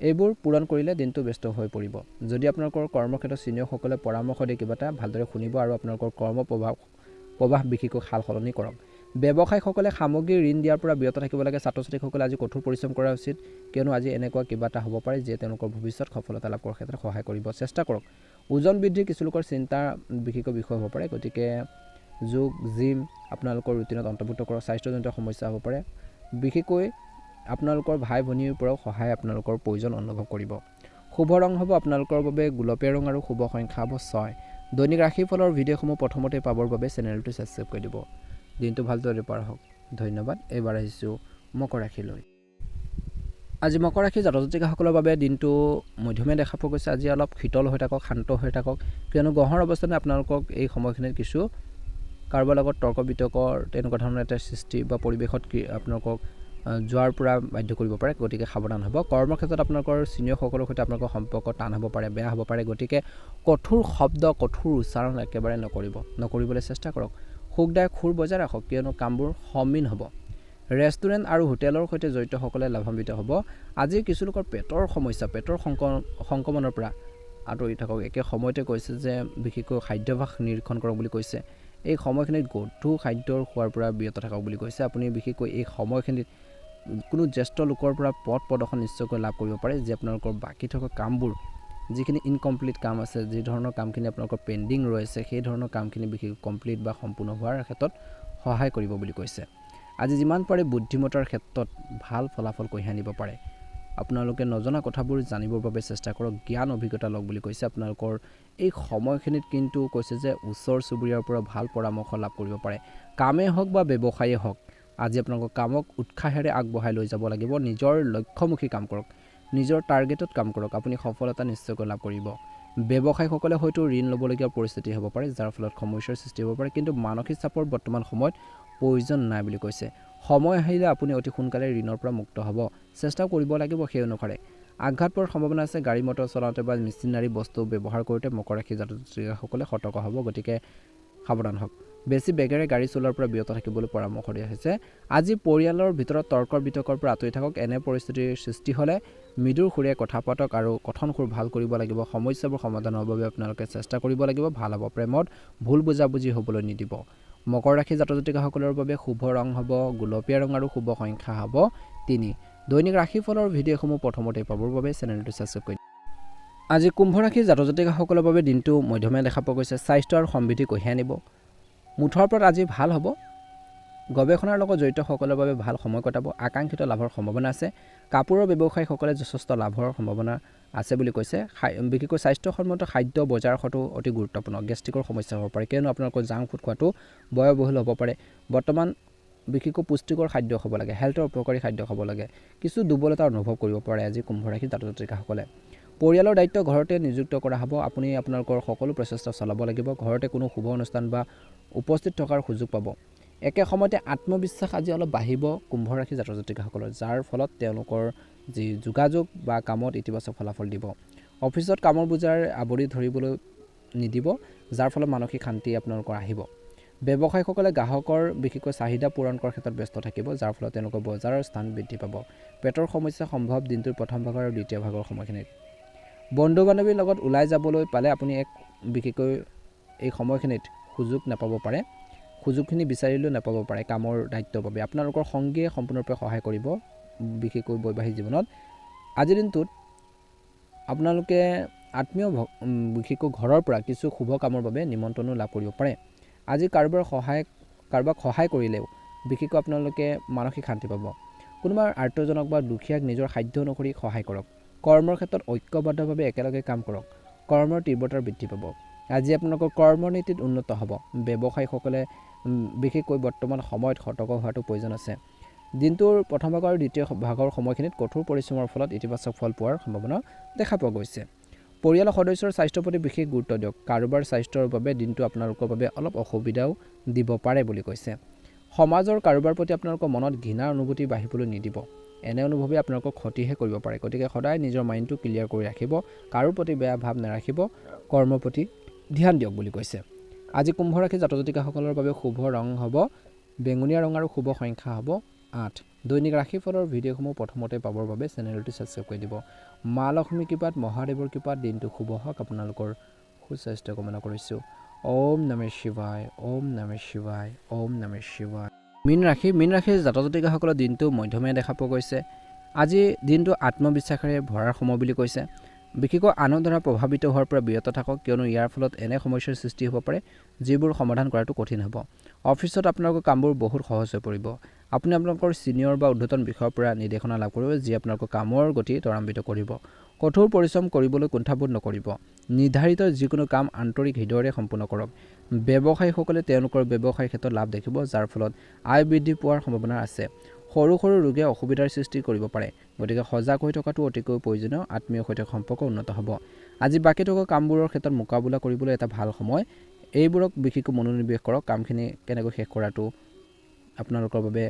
এইবোৰ পূৰণ কৰিলে দিনটো ব্যস্ত হৈ পৰিব যদি আপোনালোকৰ কৰ্মক্ষেত্ৰত চিনিয়ৰসকলে পৰামৰ্শ দিয়ে কিবা এটা ভালদৰে শুনিব আৰু আপোনালোকৰ কৰ্ম প্ৰবাহ বিশেষকৈ সাল সলনি কৰক ব্যৱসায়ীসকলে সামগ্ৰী ঋণ দিয়াৰ পৰা বিৰত থাকিব লাগে ছাত্ৰ ছাত্ৰীসকলে আজি কঠোৰ পৰিশ্ৰম কৰা উচিত কিয়নো আজি এনেকুৱা কিবা এটা হ'ব পাৰে যিয়ে তেওঁলোকৰ ভৱিষ্যত সফলতা লাভ কৰাৰ ক্ষেত্ৰত সহায় কৰিব চেষ্টা কৰক ওজন বৃদ্ধিৰ কিছু লোকৰ চিন্তা বিশেষকৈ বিষয় হ'ব পাৰে গতিকে যোগ জিম আপোনালোকৰ ৰুটিনত অন্তৰ্ভুক্ত কৰক স্বাস্থ্যজনিত সমস্যা হ'ব পাৰে বিশেষকৈ আপোনালোকৰ ভাই ভনীৰ পৰাও সহায় আপোনালোকৰ প্ৰয়োজন অনুভৱ কৰিব শুভ ৰং হ'ব আপোনালোকৰ বাবে গোলপীয়া ৰং আৰু শুভ সংখ্যা হ'ব 6 দৈনিক ৰাশিফলৰ ভিডিঅ'সমূহ প্ৰথমতে পাবৰ বাবে চেনেলটো ছাবস্ক্ৰাইব কৰি দিব দিনটো ভালদৰে পাৰ হওক ধন্যবাদ এবাৰ আহিছোঁ মকৰ ৰাশিলৈ আজি মকৰ ৰাশি জাতক জাতিকাসকলৰ বাবে দিনটো মধ্যমীয়া দেখা পোৱা গৈছে আজি অলপ শীতল হৈ থাকক শান্ত হৈ থাকক কিয়নো গ্ৰহৰ অৱস্থানে আপোনালোকক এই সময়খিনিত কিছু কাৰোবাৰ লগত তৰ্ক বিতৰ্কৰ তেনেকুৱা ধৰণৰ এটা সৃষ্টি বা পৰিৱেশত আপোনালোকক যোৱাৰ পৰা বাধ্য কৰিব পাৰে গতিকে সাৱধান হ'ব কৰ্মক্ষেত্ৰত আপোনালোকৰ চিনিয়ৰসকলৰ সৈতে আপোনালোকৰ সম্পৰ্ক টান হ'ব পাৰে বেয়া হ'ব পাৰে গতিকে কঠোৰ শব্দ কঠোৰ উচ্চাৰণ একেবাৰে নকৰিবলৈ চেষ্টা কৰক সুখদায়ক সুৰ বজাই ৰাখক কিয়নো কামবোৰ সমীন হ'ব ৰেষ্টুৰেণ্ট আৰু হোটেলৰ সৈতে জড়িতসকলে লাভান্বিত হ'ব আজি কিছু লোকৰ পেটৰ সমস্যা পেটৰ সংক্ৰমণৰ পৰা আঁতৰি থাকক একে সময়তে কৈছে যে বিশেষকৈ খাদ্যাভ্যাস নিৰীক্ষণ কৰক বুলি কৈছে এই সময়খিনিত গধুৰ খাদ্যৰ খোৱাৰ পৰা বিৰত থাকক বুলি কৈছে আপুনি বিশেষকৈ এই সময়খিনিত কোনো জ্যেষ্ঠ লোকৰ পৰা পথ প্ৰদৰ্শন নিশ্চয়কৈ লাভ কৰিব পাৰে যে আপোনালোকৰ বাকী থকা কামবোৰ যিখিনি ইনকমপ্লিট কাম আছে যি ধৰণৰ কামখিনি আপোনালোকৰ পেণ্ডিং ৰৈছে সেই ধৰণৰ কামখিনি বিশেষ কমপ্লিট বা সম্পূৰ্ণ হোৱাৰ ক্ষেত্ৰত সহায় কৰিব বুলি কৈছে আজি যিমান পাৰে বুদ্ধিমত্তাৰ ক্ষেত্ৰত ভাল ফলাফল কঢ়িয়াই আনিব পাৰে আপোনালোকে নজনা কথাবোৰ জানিবৰ বাবে চেষ্টা কৰক জ্ঞান অভিজ্ঞতা লওক বুলি কৈছে আপোনালোকৰ এই সময়খিনিত কিন্তু কৈছে যে ওচৰ চুবুৰীয়াৰ পৰা ভাল পৰামৰ্শ লাভ কৰিব পাৰে কামেই হওক বা ব্যৱসায়েই হওক আজি আপোনালোকৰ কামক উৎসাহেৰে আগবঢ়াই লৈ যাব লাগিব নিজৰ লক্ষ্যমুখী কাম কৰক নিজৰ টাৰ্গেটত কাম কৰক আপুনি সফলতা নিশ্চয়কৈ লাভ কৰিব ব্যৱসায়ীসকলে হয়তো ঋণ ল'বলগীয়া পৰিস্থিতি হ'ব পাৰে যাৰ ফলত সমস্যাৰ সৃষ্টি হ'ব পাৰে কিন্তু মানসিক চাপৰ বৰ্তমান সময়ত প্ৰয়োজন নাই বুলি কৈছে সময় আহিলে আপুনি অতি সোনকালে ঋণৰ পৰা মুক্ত হ'ব চেষ্টা কৰিব লাগিব সেই অনুসাৰে আঘাত পোৱাৰ সম্ভাৱনা আছে গাড়ী মটৰ চলাওঁতে বা মেচিনাৰী বস্তু ব্যৱহাৰ কৰোঁতে মকৰ ৰাশি জাতক জাতিকাসকলে সতৰ্ক হ'ব গতিকে সাৱধান হওক বেছি বেগেৰে গাড়ী চলোৱাৰ পৰা বিৰত থাকিবলৈ পৰামৰ্শ দিয়া হৈছে আজি পৰিয়ালৰ ভিতৰত তৰ্কৰ বিতৰ্কৰ পৰা আঁতৰি থাকক এনে পৰিস্থিতিৰ সৃষ্টি হ'লে মৃদুৰ সুৰে কথা পাতক আৰু কথন সুৰ ভাল কৰিব লাগিব সমস্যাবোৰ সমাধানৰ বাবে আপোনালোকে চেষ্টা কৰিব লাগিব ভাল হ'ব প্ৰেমত ভুল বুজাবুজি হ'বলৈ নিদিব মকৰ ৰাশি জাতক জাতিকাসকলৰ বাবে শুভ ৰং হ'ব গোলপীয়া ৰং আৰু শুভ সংখ্যা হ'ব 3 দৈনিক ৰাশিফলৰ ভিডিঅ'সমূহ প্ৰথমতে পাবৰ বাবে চেনেলটো ছাবস্ক্ৰাইব কৰি আজি কুম্ভ ৰাশি জাতক জাতিকাসকলৰ বাবে দিনটো মধ্যমীয়া দেখা পোৱা গৈছে স্বাস্থ্য আৰু সমৃদ্ধি কঢ়িয়াই আনিব মুঠৰ ওপৰত আজি ভাল হ'ব গৱেষণাৰ লগত জড়িতসকলৰ বাবে ভাল সময় কটাব আকাংক্ষিত লাভৰ সম্ভাৱনা আছে কাপোৰৰ ব্যৱসায়ীসকলে যথেষ্ট লাভৰ সম্ভাৱনা আছে বুলি কৈছে বিশেষকৈ স্বাস্থ্যসন্মত খাদ্য বজাৰ ৰখাটো অতি গুৰুত্বপূৰ্ণ গেষ্ট্ৰিকৰ সমস্যা হ'ব পাৰে কিয়নো আপোনালোকৰ জাংক ফুড খোৱাটো ব্যয়বহুল হ'ব পাৰে বৰ্তমান বিশেষকৈ পুষ্টিকৰ খাদ্য খাব লাগে হেল্থৰ উপকাৰী খাদ্য খাব লাগে কিছু দুৰ্বলতা অনুভৱ কৰিব পাৰে আজি কুম্ভ ৰাশি জাতক জাতিকাসকলে পৰিয়ালৰ দায়িত্ব ঘৰতে নিযুক্ত কৰা হ'ব আপুনি আপোনালোকৰ সকলো প্ৰচেষ্টা চলাব লাগিব ঘৰতে কোনো শুভ অনুষ্ঠান বা উপস্থিত থকাৰ সুযোগ পাব একে সময়তে আত্মবিশ্বাস আজি অলপ বাঢ়িব কুম্ভ ৰাশি জাতক জাতিকাসকলৰ যাৰ ফলত তেওঁলোকৰ যি যোগাযোগ বা কামত ইতিবাচক ফলাফল দিব অফিচত কামৰ বোজাৰ আৱৰি ধৰিবলৈ নিদিব যাৰ ফলত মানসিক শান্তি আপোনালোকৰ আহিব ব্যৱসায়ীসকলে গ্ৰাহকৰ বিশেষকৈ চাহিদা পূৰণ কৰাৰ ক্ষেত্ৰত ব্যস্ত থাকিব যাৰ ফলত তেওঁলোকৰ বজাৰৰ স্থান বৃদ্ধি পাব পেটৰ সমস্যা সম্ভৱ দিনটোৰ প্ৰথম ভাগৰ আৰু দ্বিতীয় ভাগৰ সময়খিনিত বন্ধু বান্ধৱীৰ লগত ওলাই যাবলৈ পালে আপুনি এক বিশেষকৈ এই সময়খিনিত সুযোগ নাপাব পাৰে সুযোগখিনি বিচাৰিলেও নাপাব পাৰে কামৰ দায়িত্বৰ বাবে আপোনালোকৰ সংগীয়ে সম্পূৰ্ণৰূপে সহায় কৰিব বিশেষকৈ বৈবাহিক জীৱনত আজিৰ দিনটোত আপোনালোকে আত্মীয় বিশেষকৈ ঘৰৰ পৰা কিছু শুভ কামৰ বাবে নিমন্ত্ৰণো লাভ কৰিব পাৰে আজি কাৰোবাক সহায় কৰিলেও বিশেষকৈ আপোনালোকে মানসিক শান্তি পাব কোনোবা আৰ্তজনক বা দুখীয়াক নিজৰ সাধ্য অনুসৰি সহায় কৰক কৰ্মৰ ক্ষেত্ৰত ঐক্যবদ্ধভাৱে একেলগে কাম কৰক কৰ্মৰ তীব্ৰতাৰ বৃদ্ধি পাব আজি আপোনালোকৰ কৰ্মনীতিত উন্নত হ'ব ব্যৱসায়ীসকলে বিশেষকৈ বৰ্তমান সময়ত সতৰ্ক হোৱাটো প্ৰয়োজন আছে দিনটোৰ প্ৰথম ভাগ আৰু দ্বিতীয় ভাগৰ সময়খিনিত কঠোৰ পৰিশ্ৰমৰ ফলত ইতিবাচক ফল পোৱাৰ সম্ভাৱনা দেখা পোৱা গৈছে। পৰিয়ালৰ সদস্যৰ স্বাস্থ্যৰ প্ৰতি বিশেষ গুৰুত্ব দিয়ক। কাৰোবাৰ স্বাস্থ্যৰ বাবে দিনটো আপোনালোকৰ বাবে অলপ অসুবিধাও দিব পাৰে বুলি কৈছে। সমাজৰ কাৰোবাৰ প্ৰতি আপোনালোকৰ মনত ঘৃণাৰ অনুভূতি বাঢ়িবলৈ নিদিব। এনে অনুভৱে আপোনালোকক ক্ষতিহে কৰিব পাৰে। গতিকে সদায় নিজৰ মাইণ্ডটো ক্লিয়াৰ কৰি ৰাখিব, কাৰোৰ প্ৰতি বেয়া ভাৱ নাৰাখিব, কৰ্মৰ প্ৰতি ধ্যান দিয়ক বুলি কৈছে। আজি কুম্ভ ৰাশি জাতক জাতিকাসকলৰ বাবে শুভ ৰং হ'ব বেঙুনীয়া ৰং আৰু শুভ সংখ্যা হ'ব 8। দৈনিক ৰাশিফলৰ ভিডিঅ'সমূহ প্ৰথমতে পাবৰ বাবে চেনেলটো ছাবস্ক্ৰাইব কৰি দিব। মা লক্ষ্মী কৃপাত, মহাদেৱৰ কৃপাত দিনটো শুভ হওক। আপোনালোকৰ সুস্বাস্থ্য কামনা কৰিছোঁ। ওম নমঃ শিৱায়, ওম নমঃ শিৱায়, ওম নমঃ শিৱায়। মীন ৰাশিৰ জাতক জাতিকাসকলৰ দিনটো মধ্যমীয়া দেখা পোৱা গৈছে। আজি দিনটো আত্মবিশ্বাসেৰে ভৰাৰ সময় বুলি কৈছে। বিশেষকৈ আনৰ দ্বাৰা প্ৰভাৱিত হোৱাৰ পৰা বিৰত থাকক, কিয়নো ইয়াৰ ফলত এনে সমস্যাৰ সৃষ্টি হ'ব পাৰে যিবোৰ সমাধান কৰাটো কঠিন হ'ব। অফিচত আপোনালোকৰ কামবোৰ বহুত সহজ হৈ পৰিব। আপুনি আপোনালোকৰ ছিনিয়ৰ বা ঊৰ্ধ্বতন বিষয়ৰ পৰা নিৰ্দেশনা লাভ কৰিব, যি আপোনালোকৰ কামৰ গতি ত্বৰান্বিত কৰিব। কঠোৰ পৰিশ্ৰম কৰিবলৈ কুণ্ঠাবোধ নকৰিব। নিৰ্ধাৰিত যিকোনো কাম আন্তৰিক হৃদয়েৰে সম্পূৰ্ণ কৰক। ব্যৱসায়ীসকলে তেওঁলোকৰ ব্যৱসায়ৰ ক্ষেত্ৰত লাভ দেখিব, যাৰ ফলত আয় বৃদ্ধি পোৱাৰ সম্ভাৱনা আছে। সৰু সৰু ৰোগে অসুবিধাৰ সৃষ্টি কৰিব পাৰে, গতিকে সজাগ হৈ থকাটো অতিকৈ প্ৰয়োজনীয়। আত্মীয়ৰ সৈতে সম্পৰ্ক উন্নত হ'ব। আজি বাকী থকা কামবোৰৰ ক্ষেত্ৰত মোকাবিলা কৰিবলৈ এটা ভাল সময়। এইবোৰক বিশেষকৈ মনোনিৱেশ কৰক। কামখিনি কেনেকৈ শেষ কৰাটো আপোনালোকৰ বাবে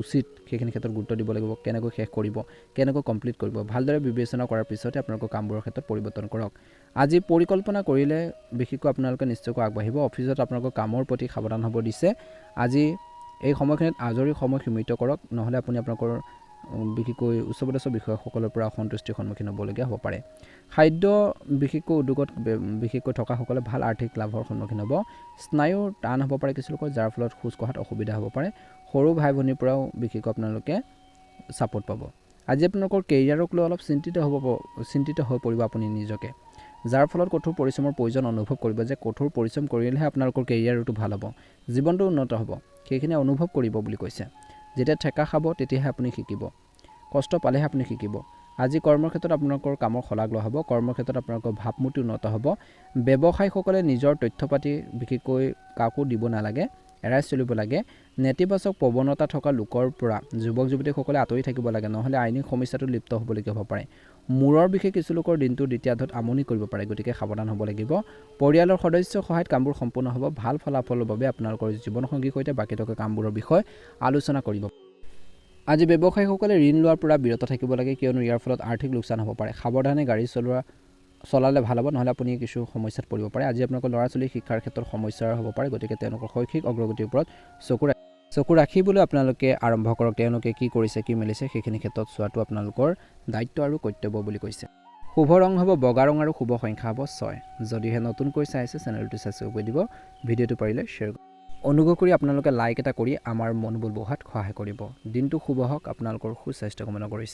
উচিত, সেইখিনি ক্ষেত্ৰত গুৰুত্ব দিব লাগিব। কেনেকৈ শেষ কৰিব, কেনেকৈ কমপ্লিট কৰিব, ভালদৰে বিবেচনা কৰাৰ পিছতে আপোনালোকৰ কামবোৰৰ ক্ষেত্ৰত পৰিৱৰ্তন কৰক। আজি পৰিকল্পনা কৰিলে বিশেষকৈ আপোনালোকে নিশ্চয়কৈ আগবাঢ়িব। অফিচত আপোনালোকৰ কামৰ প্ৰতি সাৱধান হ'ব দিছে। আজি এই সময়খিনিত আজৰি সময় সীমিত কৰক, নহ'লে আপুনি আপোনালোকৰ বিশেষকৈ উচ্চপদস্থ বিষয়াসকলৰ পৰা অসন্তুষ্টিৰ সন্মুখীন হ'বলগীয়া হ'ব পাৰে। খাদ্য বিশেষকৈ উদ্যোগত বিশেষকৈ থকাসকলে ভাল আৰ্থিক লাভৰ সন্মুখীন হ'ব। স্নায়ু টান হ'ব পাৰে কিছুলোকৰ, যাৰ ফলত খোজ কঢ়াত অসুবিধা হ'ব পাৰে। সৰু ভাই ভনীৰ পৰাও বিশেষকৈ আপোনালোকে ছাপোৰ্ট পাব। আজি আপোনালোকৰ কেৰিয়াৰক লৈ অলপ চিন্তিত হৈ পৰিব আপুনি নিজকে, যাৰ ফলত কঠোৰ পৰিশ্ৰমৰ প্ৰয়োজন অনুভৱ কৰিব, যে কঠোৰ পৰিশ্ৰম কৰিলেহে আপোনালোকৰ কেৰিয়াৰটো ভাল হ'ব, জীৱনটো উন্নত হ'ব, সেইখিনি অনুভৱ কৰিব বুলি কৈছে। যেতিয়া ঠেকা খাব তেতিয়াহে আপুনি শিকিব, কষ্ট পালেহে আপুনি শিকিব। আজি কৰ্মৰ ক্ষেত্ৰত আপোনালোকৰ কামৰ শলাগ লোৱা হ'ব। কৰ্মৰ ক্ষেত্ৰত আপোনালোকৰ ভাৱমূৰ্তি উন্নত হ'ব। ব্যৱসায়ীসকলে নিজৰ তথ্য পাতি বিশেষকৈ কাকো দিব নালাগে, এৰাই চলিব লাগে। নেতিবাচক প্ৰৱণতা থকা লোকৰ পৰা যুৱক যুৱতীসকলে আঁতৰি থাকিব লাগে, নহ'লে আইনী সমস্যাটো লিপ্ত হ'বলগীয়া হ'ব পাৰে। মূৰৰ বিশেষ কিছু লোকৰ দিনটো দ্বিতীয়াৰ্ধত আমনি কৰিব পাৰে, গতিকে সাৱধান হ'ব লাগিব। পৰিয়ালৰ সদস্যৰ সহায়ত কামবোৰ সম্পূৰ্ণ হ'ব। ভাল ফলাফলৰ বাবে আপোনালোকৰ জীৱনসংগীৰ সৈতে বাকী থকা কামবোৰৰ বিষয়ে আলোচনা কৰিব। আজি ব্যৱসায়ীসকলে ঋণ লোৱাৰ পৰা বিৰত থাকিব লাগে, কিয়নো ইয়াৰ ফলত আৰ্থিক লোকচান হ'ব পাৰে। সাৱধানে গাড়ী চলালে ভাল হ'ব, নহ'লে আপুনি কিছু সমস্যাত পৰিব পাৰে। আজি আপোনালোকৰ ল'ৰা ছোৱালীৰ শিক্ষাৰ ক্ষেত্ৰত সমস্যাৰ হ'ব পাৰে, গতিকে তেওঁলোকৰ শৈক্ষিক অগ্ৰগতিৰ ওপৰত চকু ৰাখিবলৈ আপোনালোকে আৰম্ভ কৰক। তেওঁলোকে কি কৰিছে, কি মেলিছে, সেইখিনি ক্ষেত্ৰত চোৱাটো আপোনালোকৰ দায়িত্ব আৰু কৰ্তব্য বুলি কৈছে। শুভ ৰং হ'ব বগা ৰং আৰু শুভ সংখ্যা হ'ব 6। যদিহে নতুনকৈ চাই আছে চেনেলটো ছাবস্ক্ৰাইব কৰি দিব, ভিডিঅ'টো পাৰিলে শ্বেয়াৰ কৰিব। অনুগ্ৰহ কৰি আপোনালোকে লাইক এটা কৰি আমাৰ মনোবল বঢ়োৱাত সহায় কৰিব। দিনটো শুভ হওক। আপোনালোকৰ সুস্বাস্থ্য কামনা কৰিছে।